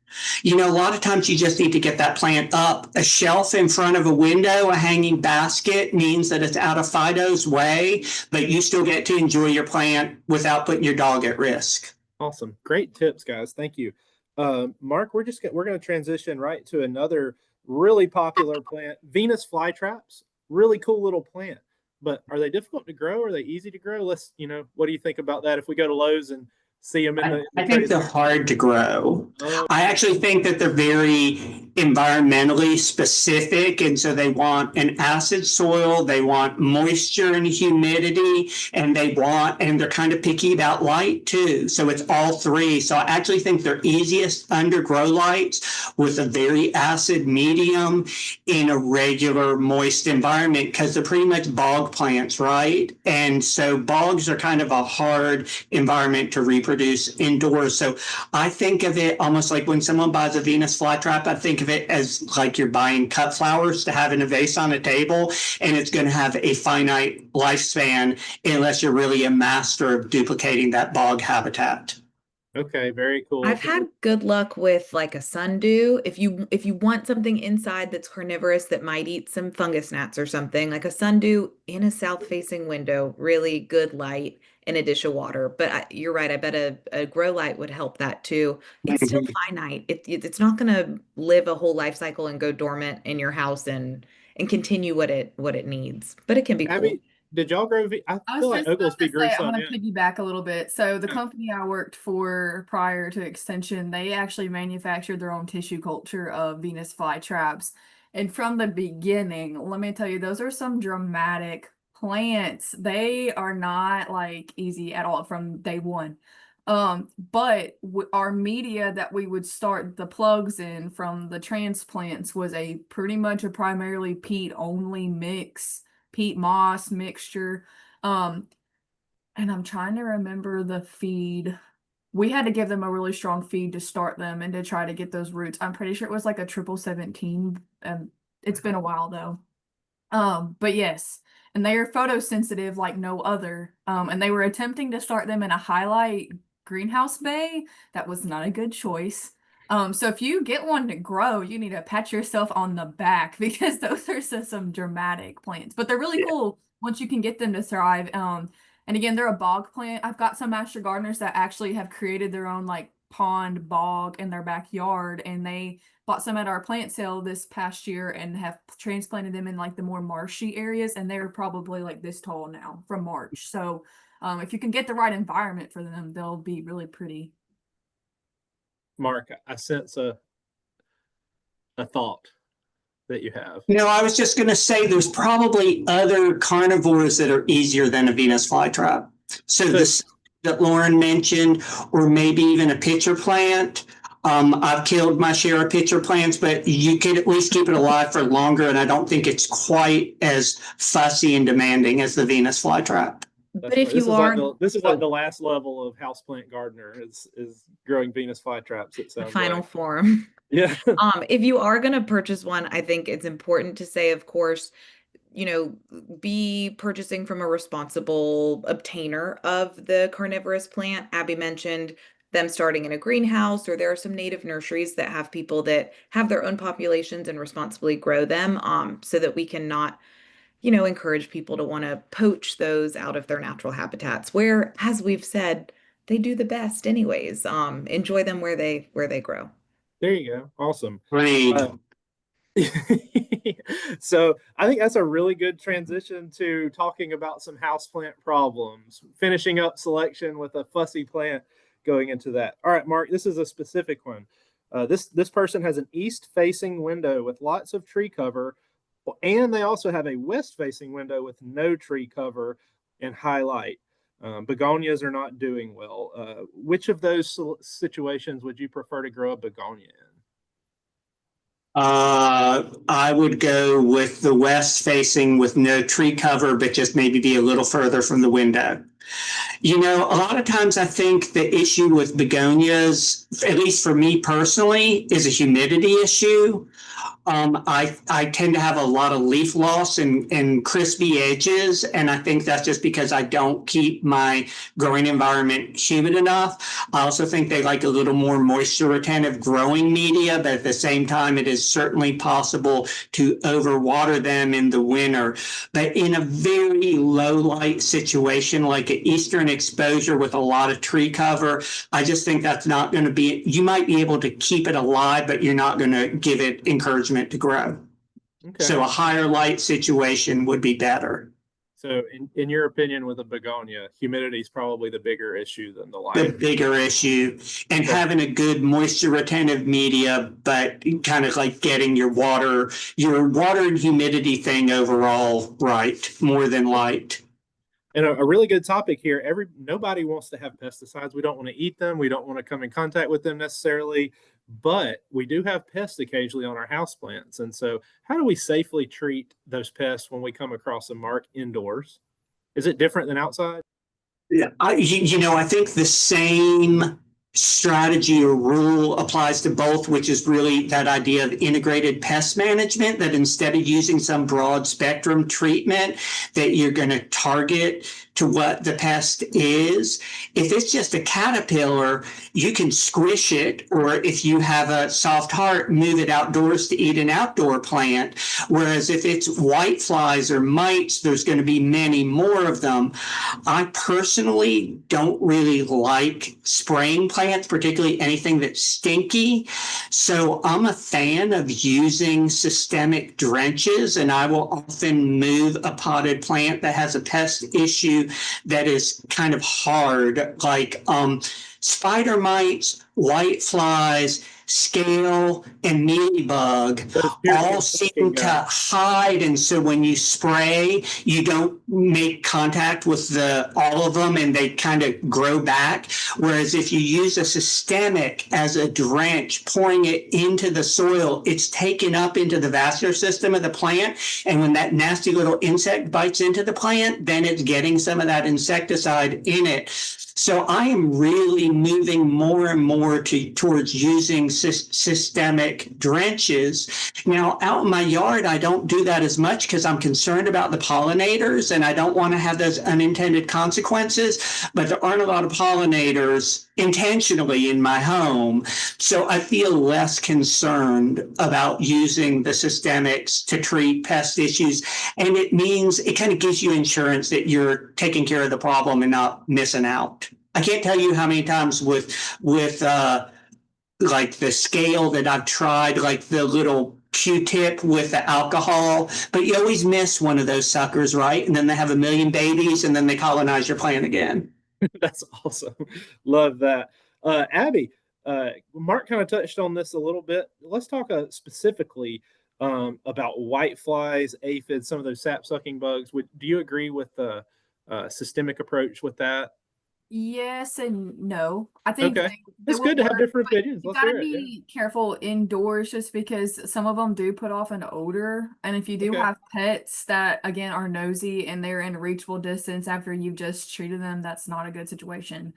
you know, a lot of times you just need to get that plant up. A shelf in front of a window, a hanging basket means that it's out of Fido's way, but you still get to enjoy your plant without putting your dog at risk. awesome. Great tips, guys. Thank you. Mark, we're going to transition right to another really popular plant, Venus flytraps. Really cool little plant. But are they difficult to grow? Are they easy to grow? Let's, what do you think about that if we go to Lowe's and see them in the I think they're hard to grow. I actually think that they're very environmentally specific. And so they want an acid soil, they want moisture and humidity, and they're kind of picky about light too. So it's all three. So I actually think they're easiest under grow lights with a very acid medium in a regular moist environment because they're pretty much bog plants, right? And so bogs are kind of a hard environment to reproduce indoors. So I think of it almost like when someone buys a Venus flytrap, I think of it as like you're buying cut flowers to have in a vase on a table, and it's going to have a finite lifespan unless you're really a master of duplicating that bog habitat. Okay, very cool. I've had good luck with like a sundew. If you want something inside that's carnivorous that might eat some fungus gnats or something, like a sundew in a south-facing window, really good light and a dish of water. But you're right, I bet a grow light would help that too. It's still finite. It's not going to live a whole life cycle and go dormant in your house and continue what it needs. But it can be Abby, cool. Did y'all grow? I feel like Oglesby grew some. I'm going to piggyback a little bit. So the Yeah. company I worked for prior to Extension, they actually manufactured their own tissue culture of Venus flytraps. And from the beginning, let me tell you, those are some dramatic plants. They are not like easy at all from day one. But our media that we would start the plugs in from the transplants was pretty much a primarily peat only mix. Peat moss mixture. And I'm trying to remember the feed. We had to give them a really strong feed to start them and to try to get those roots. I'm pretty sure it was like a 1717. It's been a while though. But yes, and they are photosensitive like no other. And they were attempting to start them in a highlight greenhouse bay. That was not a good choice. So if you get one to grow, you need to pat yourself on the back because those are some dramatic plants, but they're really cool once you can get them to thrive. And again, they're a bog plant. I've got some master gardeners that actually have created their own like pond bog in their backyard, and they bought some at our plant sale this past year and have transplanted them in like the more marshy areas, and they're probably like this tall now from March. So if you can get the right environment for them, they'll be really pretty. Mark, I sense a thought. that you have? No, I was just going to say there's probably other carnivores that are easier than a Venus flytrap. So this that Lauren mentioned, or maybe even a pitcher plant. I've killed my share of pitcher plants, but you can at least keep it alive for longer, and I don't think it's quite as fussy and demanding as the Venus flytrap. But if you are, this is like the last level of houseplant gardener is growing Venus flytraps. It the sounds final like. form. Yeah. If you are going to purchase one, I think it's important to say, of course, you know, be purchasing from a responsible obtainer of the carnivorous plant. Abby mentioned them starting in a greenhouse, or there are some native nurseries that have people that have their own populations and responsibly grow them, so that we cannot, you know, encourage people to want to poach those out of their natural habitats, where, as we've said, they do the best anyways. Enjoy them where they grow. There you go. Awesome. Great. So I think that's a really good transition to talking about some houseplant problems, finishing up selection with a fussy plant going into that. All right, Mark, this is a specific one. This person has an east-facing window with lots of tree cover, and they also have a west-facing window with no tree cover and high light. Begonias are not doing well. Which of those situations would you prefer to grow a begonia in? I would go with the west facing with no tree cover, but just maybe be a little further from the window. You know, a lot of times I think the issue with begonias, at least for me personally, is a humidity issue. I tend to have a lot of leaf loss and crispy edges, and I think that's just because I don't keep my growing environment humid enough. I also think they like a little more moisture retentive growing media, but at the same time, it is certainly possible to overwater them in the winter. But in a very low light situation, like an eastern exposure with a lot of tree cover, I just think that's not going to be, you might be able to keep it alive, but you're not going to give it encouragement to grow. Okay. So a higher light situation would be better. So in your opinion, with a begonia, humidity is probably the bigger issue than the light. The bigger issue, and having a good moisture retentive media, but kind of like getting your water and humidity thing overall right, more than light. And a really good topic here. Nobody wants to have pesticides. We don't want to eat them. We don't want to come in contact with them necessarily, but we do have pests occasionally on our houseplants. And so how do we safely treat those pests when we come across them, Mark, indoors? Is it different than outside? Yeah, I think the same strategy or rule applies to both, which is really that idea of integrated pest management, that instead of using some broad spectrum treatment, that you're going to target to what the pest is. If it's just a caterpillar, you can squish it, or if you have a soft heart, move it outdoors to eat an outdoor plant. Whereas if it's white flies or mites, there's going to be many more of them. I personally don't really like spraying plants, particularly anything that's stinky. So I'm a fan of using systemic drenches, and I will often move a potted plant that has a pest issue that is kind of hard, like spider mites, white flies, scale, and mealybug all seem to hide. And so when you spray, you don't make contact with all of them, and they kind of grow back. Whereas if you use a systemic as a drench, pouring it into the soil, it's taken up into the vascular system of the plant. And when that nasty little insect bites into the plant, then it's getting some of that insecticide in it. So I am really moving more and more towards using systemic drenches. Now, out in my yard, I don't do that as much because I'm concerned about the pollinators, and I don't want to have those unintended consequences. But there aren't a lot of pollinators intentionally in my home, so I feel less concerned about using the systemics to treat pest issues. And it means it kind of gives you insurance that you're taking care of the problem and not missing out. I can't tell you how many times with like the scale that I've tried, like the little Q-tip with the alcohol, but you always miss one of those suckers, right? And then they have a million babies, and then they colonize your plant again. That's awesome. Love that. Abby, Mark kind of touched on this a little bit. Let's talk specifically about white flies, aphids, some of those sap sucking bugs. Do you agree with the systemic approach with that? Yes and no. I think Okay, they it's will good to have work, different but opinions. you Let's gotta hear it. Yeah. be careful indoors just because some of them do put off an odor. And if you do Okay. have pets that again are nosy and they're in reachable distance after you've just treated them, that's not a good situation.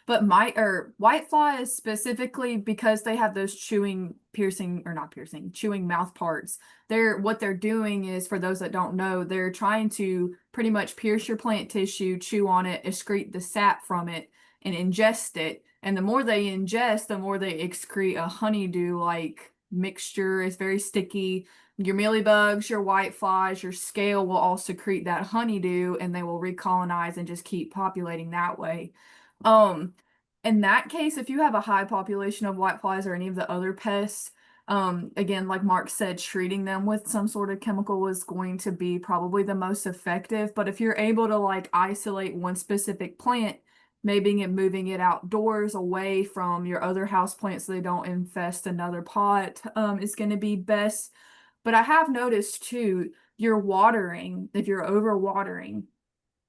But white flies specifically because they have those chewing mouth parts. What they're doing is, for those that don't know, they're trying to pretty much pierce your plant tissue, chew on it, excrete the sap from it, and ingest it. And the more they ingest, the more they excrete a honeydew-like mixture. It's very sticky. Your mealybugs, your white flies, your scale will all secrete that honeydew, and they will recolonize and just keep populating that way. In that case, if you have a high population of white flies or any of the other pests, again, like Mark said, treating them with some sort of chemical is going to be probably the most effective. But if you're able to like isolate one specific plant, maybe moving it outdoors away from your other house plants so they don't infest another pot, is going to be best. But I have noticed too, your watering, if you're over watering,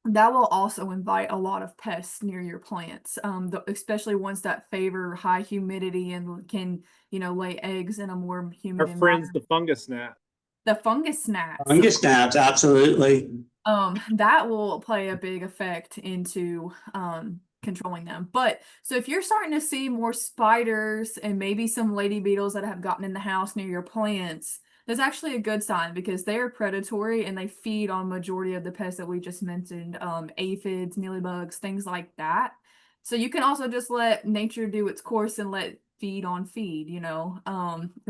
that will also invite a lot of pests near your plants, especially ones that favor high humidity and can, lay eggs in a more Our humid friends, environment. the fungus gnat. The fungus gnats, Fungus gnats, absolutely. that will play a big effect into controlling them. But so if you're starting to see more spiders and maybe some lady beetles that have gotten in the house near your plants, that's actually a good sign because they are predatory and they feed on majority of the pests that we just mentioned, aphids, mealybugs, things like that. So you can also just let nature do its course and let feed on feed, it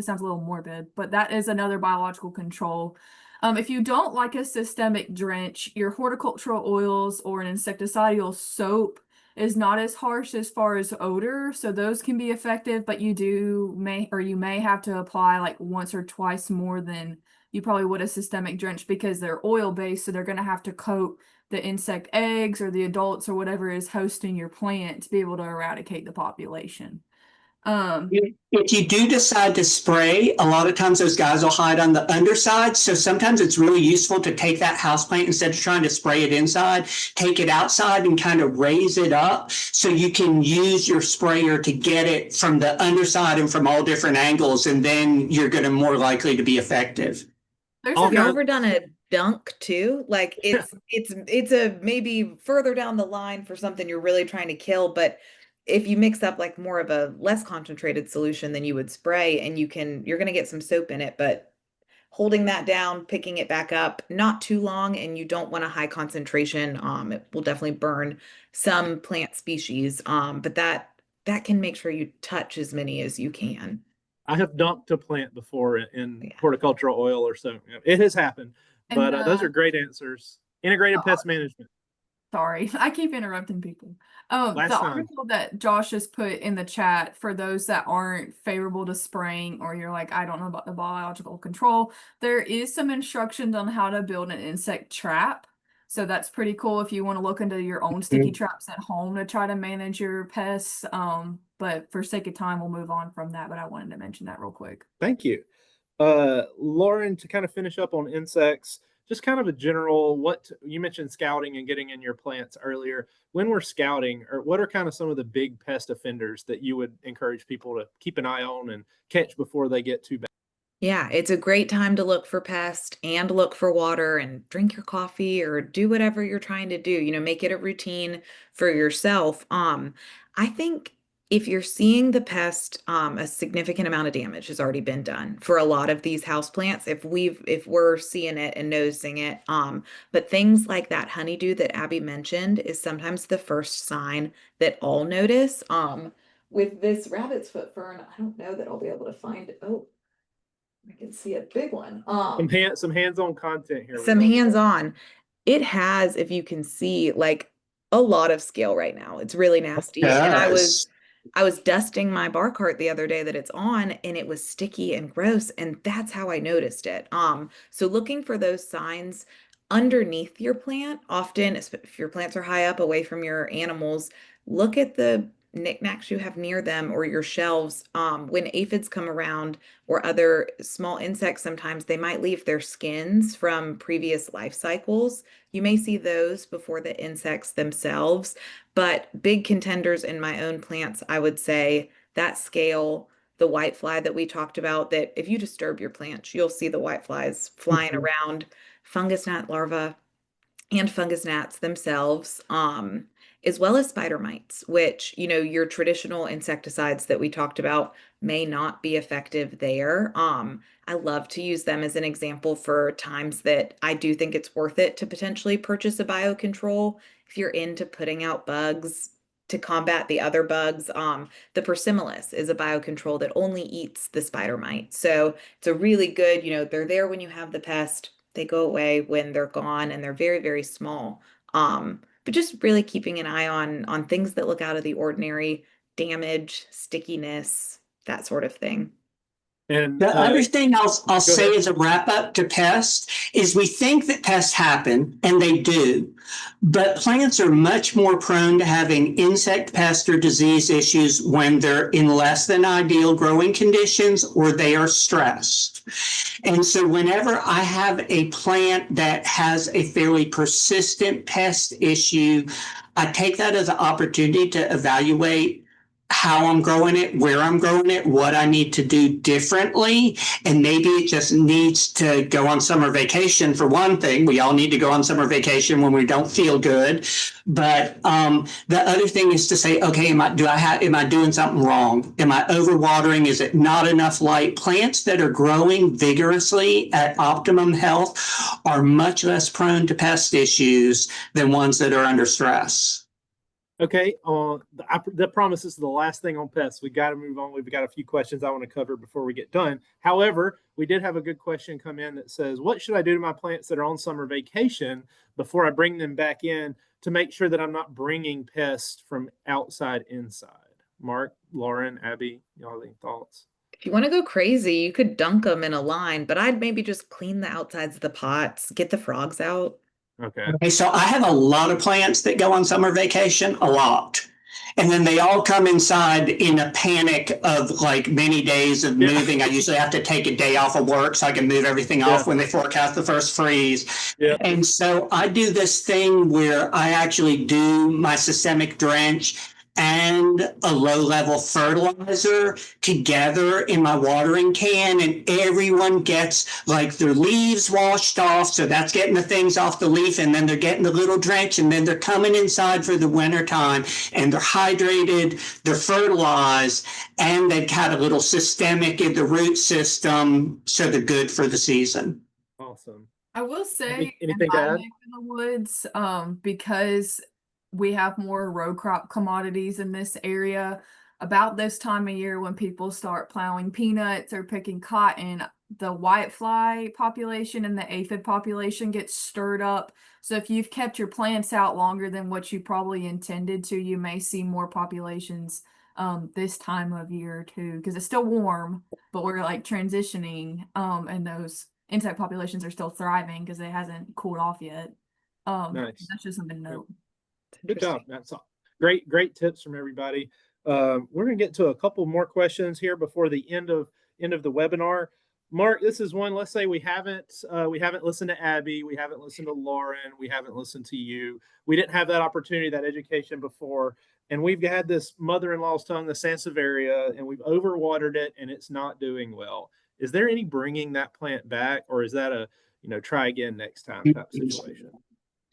sounds a little morbid, but that is another biological control. If you don't like a systemic drench, your horticultural oils or an insecticidal soap is not as harsh as far as odor, so those can be effective, but you may have to apply like once or twice more than you probably would a systemic drench because they're oil based, so they're going to have to coat the insect eggs or the adults or whatever is hosting your plant to be able to eradicate the population. If you do decide to spray, a lot of times those guys will hide on the underside. So sometimes it's really useful to take that houseplant instead of trying to spray it inside, take it outside and kind of raise it up so you can use your sprayer to get it from the underside and from all different angles. And then you're going to more likely to be effective. Have y'all ever done a dunk too? Like it's a maybe further down the line for something you're really trying to kill, but if you mix up like more of a less concentrated solution than you would spray, and you're going to get some soap in it, but holding that down, picking it back up, not too long, and you don't want a high concentration. It will definitely burn some plant species. But that can make sure you touch as many as you can. I have dumped a plant before in Yeah. horticultural oil or so. It has happened, but And those are great answers. Integrated pest management. Sorry, I keep interrupting people. The Last time. article that Josh has put in the chat for those that aren't favorable to spraying, or you're like, I don't know about the biological control, there is some instructions on how to build an insect trap. So that's pretty cool if you want to look into your own sticky traps at home to try to manage your pests. But for sake of time, we'll move on from that. But I wanted to mention that real quick. Thank you. Lauren, to kind of finish up on insects, just kind of a general, what you mentioned scouting and getting in your plants earlier. When we're scouting, or what are kind of some of the big pest offenders that you would encourage people to keep an eye on and catch before they get too bad? Yeah, it's a great time to look for pests and look for water and drink your coffee or do whatever you're trying to do. Make it a routine for yourself. I think if you're seeing the pest, a significant amount of damage has already been done for a lot of these houseplants. If we're seeing it and noticing it, but things like that honeydew that Abby mentioned is sometimes the first sign that I'll notice. With this rabbit's foot fern, I don't know that I'll be able to find it. Oh, I can see a big one. Some hands-on content here. Some hands-on. It has, if you can see, like a lot of scale right now. It's really nasty. And I was dusting my bar cart the other day that it's on, and it was sticky and gross, and that's how I noticed it. So looking for those signs underneath your plant, often if your plants are high up away from your animals, look at the knickknacks you have near them or your shelves. When aphids come around or other small insects, sometimes they might leave their skins from previous life cycles. You may see those before the insects themselves, but big contenders in my own plants, I would say that scale, the whitefly that we talked about, that if you disturb your plants, you'll see the whiteflies flying around, fungus gnat larvae and fungus gnats themselves, as well as spider mites, which, your traditional insecticides that we talked about may not be effective there. I love to use them as an example for times that I do think it's worth it to potentially purchase a biocontrol. If you're into putting out bugs to combat the other bugs, the Persimilis is a biocontrol that only eats the spider mite. So it's a really good, they're there when you have the pest. They go away when they're gone, and they're very, very small. But just really keeping an eye on things that look out of the ordinary, damage, stickiness, that sort of thing. And The other thing I'll say ahead. as a wrap up to pests is we think that pests happen, and they do, but plants are much more prone to having insect, pest, or disease issues when they're in less than ideal growing conditions or they are stressed. And so whenever I have a plant that has a fairly persistent pest issue, I take that as an opportunity to evaluate how I'm growing it, where I'm growing it, what I need to do differently. And maybe it just needs to go on summer vacation for one thing. We all need to go on summer vacation when we don't feel good. But the other thing is to say, okay, am I doing something wrong? Am I overwatering? Is it not enough light? Plants that are growing vigorously at optimum health are much less prone to pest issues than ones that are under stress. Okay, that promises the last thing on pests. We got to move on. We've got a few questions I want to cover before we get done. However, we did have a good question come in that says, what should I do to my plants that are on summer vacation before I bring them back in to make sure that I'm not bringing pests from outside inside? Marc, Lauren, Abby, y'all have any thoughts? If you want to go crazy, you could dunk them in a line, but I'd maybe just clean the outsides of the pots, get the frogs out. Okay. So I have a lot of plants that go on summer vacation, a lot. And then they all come inside in a panic of like many days of moving. I usually have to take a day off of work so I can move everything off when they forecast the first freeze. And so I do this thing where I actually do my systemic drench and a low-level fertilizer together in my watering can, and everyone gets like their leaves washed off, so that's getting the things off the leaf, and then they're getting the little drench, and then they're coming inside for the winter time, and they're hydrated, they're fertilized, and they've had a little systemic in the root system, so they're good for the season. Awesome. I will say, anything in to my add? neck of the woods, because we have more row crop commodities in this area, about this time of year when people start plowing peanuts or picking cotton, the whitefly population and the aphid population gets stirred up. So if you've kept your plants out longer than what you probably intended to, you may see more populations this time of year too, because it's still warm, but we're like transitioning, and those insect populations are still thriving because it hasn't cooled off yet. Nice. That's just something to note. Good job. That's great tips from everybody. We're going to get to a couple more questions here before the end of the webinar. Marc, this is one. Let's say we haven't listened to Abby, we haven't listened to Lauren, we haven't listened to you. We didn't have that opportunity, that education before, and we've had this mother-in-law's tongue, the Sansevieria, and we've overwatered it, and it's not doing well. Is there any bringing that plant back, or is that a try again next time type situation?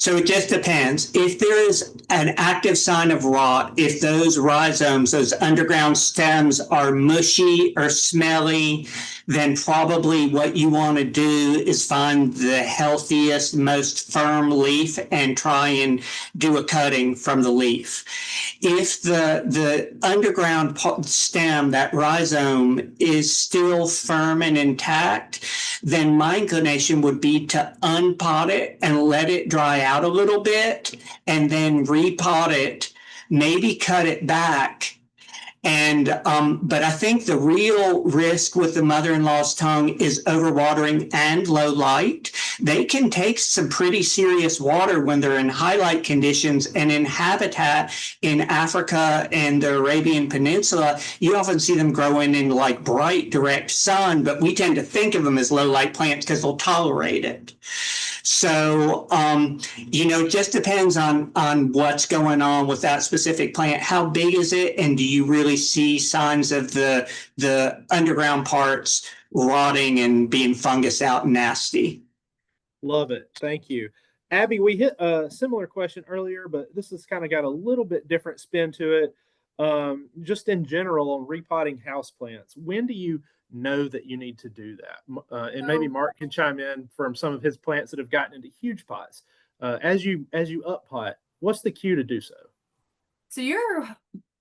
So it just depends. If there is an active sign of rot, if those rhizomes, those underground stems are mushy or smelly, then probably what you want to do is find the healthiest, most firm leaf and try and do a cutting from the leaf. If the underground stem, that rhizome, is still firm and intact, then my inclination would be to unpot it and let it dry out a little bit and then repot it, maybe cut it back. And but I think the real risk with the mother-in-law's tongue is overwatering and low light. they can take some pretty serious water when they're in highlight conditions, and in habitat in Africa and the Arabian Peninsula, you often see them growing in like bright direct sun, but we tend to think of them as low light plants because they'll tolerate it. So, it just depends on what's going on with that specific plant. How big is it? And do you really see signs of the underground parts rotting and being fungus out and nasty? Love it. Thank you. Abby, we hit a similar question earlier, but this has kind of got a little bit different spin to it. Just in general on repotting houseplants, when do you know that you need to do that? And maybe Marc can chime in from some of his plants that have gotten into huge pots. As you up pot, what's the cue to do so? So your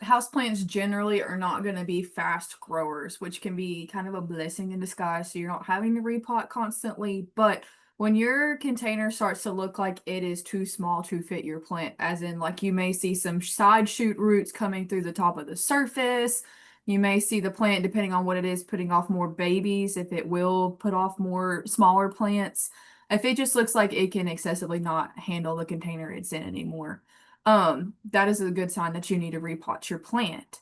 houseplants generally are not going to be fast growers, which can be kind of a blessing in disguise. So you're not having to repot constantly, but when your container starts to look like it is too small to fit your plant, as in like you may see some side shoot roots coming through the top of the surface, you may see the plant, depending on what it is, putting off more babies, if it will put off more smaller plants. If it just looks like it can excessively not handle the container it's in anymore, that is a good sign that you need to repot your plant.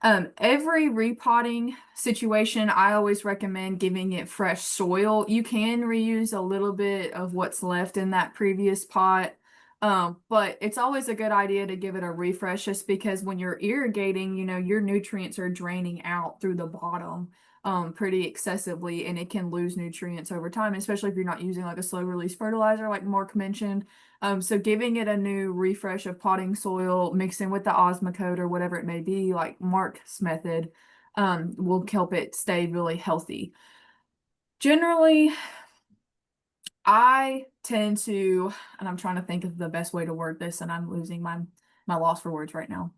Every repotting situation, I always recommend giving it fresh soil. You can reuse a little bit of what's left in that previous pot, but it's always a good idea to give it a refresh, just because when you're irrigating, your nutrients are draining out through the bottom pretty excessively, and it can lose nutrients over time, especially if you're not using like a slow release fertilizer like Marc mentioned. So giving it a new refresh of potting soil, mixing with the Osmocote or whatever it may be, like Marc's method, will help it stay really healthy. Generally, I tend to, and I'm trying to think of the best way to word this, and I'm losing my loss for words right now.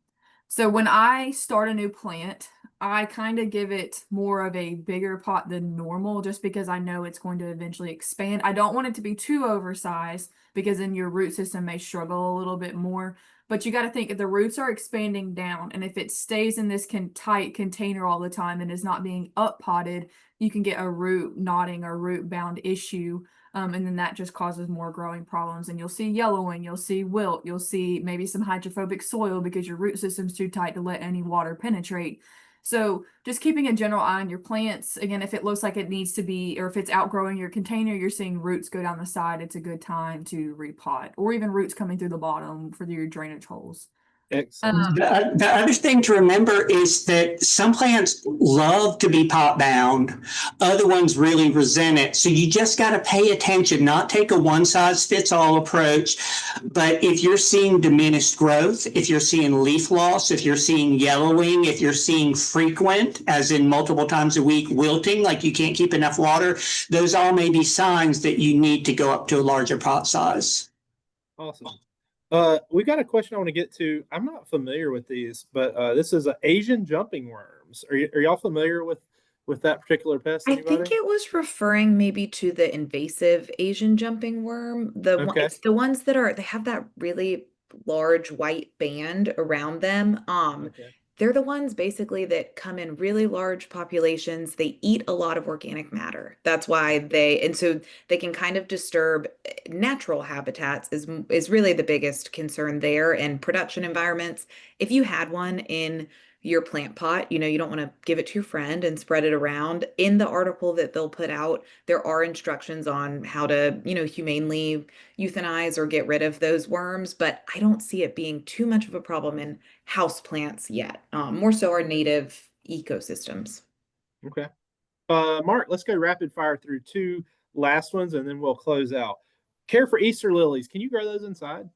So when I start a new plant, I kind of give it more of a bigger pot than normal, just because I know it's going to eventually expand. I don't want it to be too oversized, because then your root system may struggle a little bit more. But you got to think, if the roots are expanding down, and if it stays in this tight container all the time and is not being up potted, you can get a root knotting or root bound issue. And then that just causes more growing problems, and you'll see yellowing, you'll see wilt, you'll see maybe some hydrophobic soil because your root system's too tight to let any water penetrate. So just keeping a general eye on your plants. Again, if it looks like it needs to be, or if it's outgrowing your container, you're seeing roots go down the side, it's a good time to repot, or even roots coming through the bottom for your drainage holes. Excellent. The other thing to remember is that some plants love to be pot bound. Other ones really resent it. So you just got to pay attention, not take a one size fits all approach. But if you're seeing diminished growth, if you're seeing leaf loss, if you're seeing yellowing, if you're seeing frequent, as in multiple times a week, wilting, like you can't keep enough water, those all may be signs that you need to go up to a larger pot size. Awesome. We got a question I want to get to. I'm not familiar with these, but this is Asian jumping worms. Are y'all familiar with that particular pest? Anybody? I think it was referring maybe to the invasive Asian jumping worm. It's the ones that they have that really large white band around them. They're the ones basically that come in really large populations. They eat a lot of organic matter. That's why so they can kind of disturb natural habitats is really the biggest concern there, and production environments. If you had one in your plant pot, you don't want to give it to your friend and spread it around. In the article that they'll put out, there are instructions on how to, humanely euthanize or get rid of those worms, but I don't see it being too much of a problem in houseplants yet. More so our native ecosystems. Okay. Marc, let's go rapid fire through two last ones and then we'll close out. Care for Easter lilies. Can you grow those inside?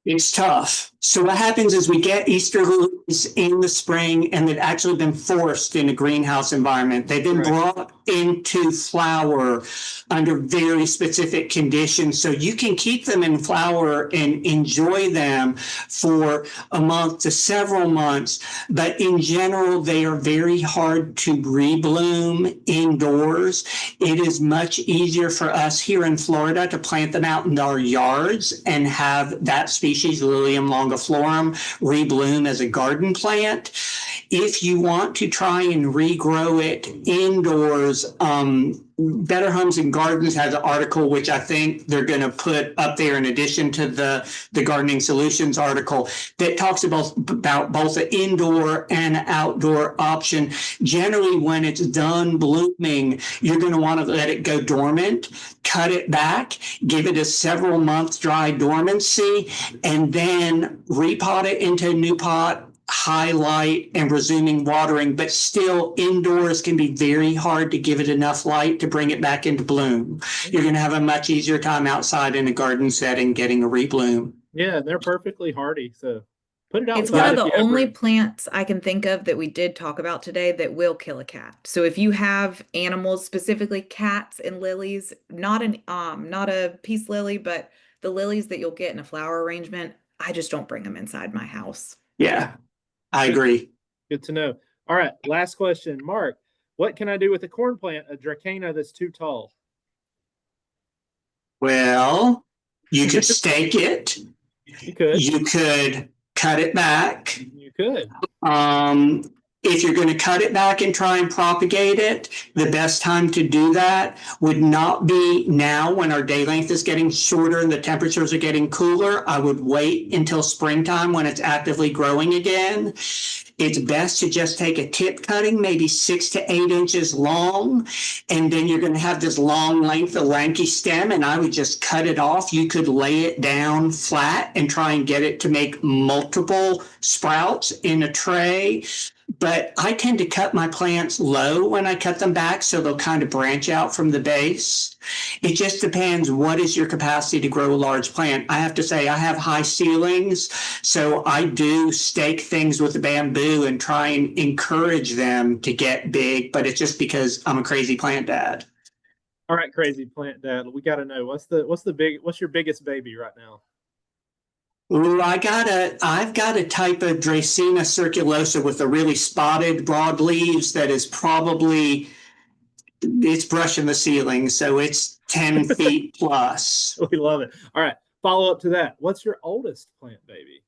It's tough. So what happens is we get Easter lilies in the spring, and they've actually been forced in a greenhouse environment. They've been brought into flower under very specific conditions. So you can keep them in flower and enjoy them for a month to several months. But in general, they are very hard to rebloom indoors. It is much easier for us here in Florida to plant them out in our yards and have that species, Lilium longiflorum, rebloom as a garden plant. If you want to try and regrow it indoors, Better Homes and Gardens has an article, which I think they're going to put up there in addition to the Gardening Solutions article, that talks about both the indoor and outdoor option. Generally, when it's done blooming, you're going to want to let it go dormant, cut it back, give it a several month dry dormancy, and then repot it into a new pot, highlight, and resuming watering. But still, indoors can be very hard to give it enough light to bring it back into bloom. You're going to have a much easier time outside in a garden setting getting a rebloom. Yeah, they're perfectly hardy. So put it outside. It's one of if the you have only room. plants I can think of that we did talk about today that will kill a cat. So if you have animals, specifically cats and lilies, not a peace lily, but the lilies that you'll get in a flower arrangement, I just don't bring them inside my house. Yeah, I agree. Good to know. All right, last question. Mark, what can I do with a corn plant, a Dracaena that's too tall? Well, you could stake it. You could. You could cut it back. You could. If you're going to cut it back and try and propagate it, the best time to do that would not be now when our day length is getting shorter and the temperatures are getting cooler. I would wait until springtime when it's actively growing again. It's best to just take a tip cutting, maybe 6 to 8 inches long, and then you're going to have this long length of lanky stem, and I would just cut it off. You could lay it down flat and try and get it to make multiple sprouts in a tray. But I tend to cut my plants low when I cut them back, so they'll kind of branch out from the base. It just depends what is your capacity to grow a large plant. I have to say I have high ceilings, so I do stake things with the bamboo and try and encourage them to get big, but it's just because I'm a crazy plant dad. All right, crazy plant dad. We got to know what's your biggest baby right now? Ooh, I've got a type of Dracaena circulosa with a really spotted broad leaves that is it's brushing the ceiling, so it's 10 feet plus. We love it. All right, follow up to that. What's your oldest plant baby?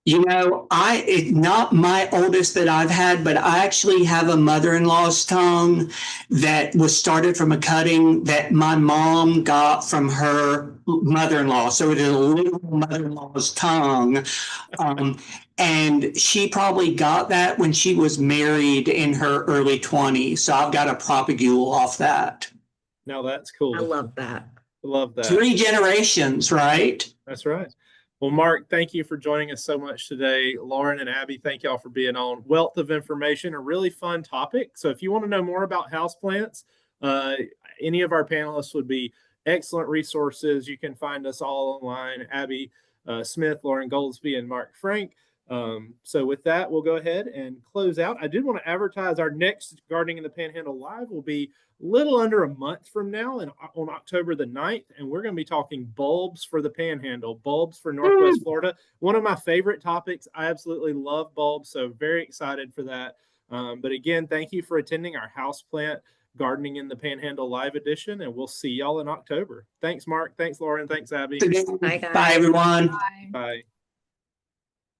You know, it's not my oldest that I've had, but I actually have a mother-in-law's tongue that was started from a cutting that my mom got from her mother-in-law. So it is a literal mother-in-law's tongue. And she probably got that when she was married in her early 20s. So I've got a propagule off that. Now that's cool. I love that. Love that. 3 generations, right? That's right. Well, Mark, thank you for joining us so much today. Lauren and Abby, thank y'all for being on. Wealth of information, a really fun topic. So if you want to know more about houseplants, any of our panelists would be excellent resources. You can find us all online, Abby Smith, Lauren Goldsby, and Mark Frank. So with that, we'll go ahead and close out. I did want to advertise our next Gardening in the Panhandle Live will be a little under a month from now and on October the 9th. And we're going to be talking bulbs for the Panhandle, bulbs for Northwest Florida. One of my favorite topics. I absolutely love bulbs. So very excited for that. But again, thank you for attending our Houseplant Gardening in the Panhandle Live edition. And we'll see y'all in October. Thanks, Mark. Thanks, Lauren. Thanks, Abby. Bye, guys. Bye, everyone. Bye. Bye.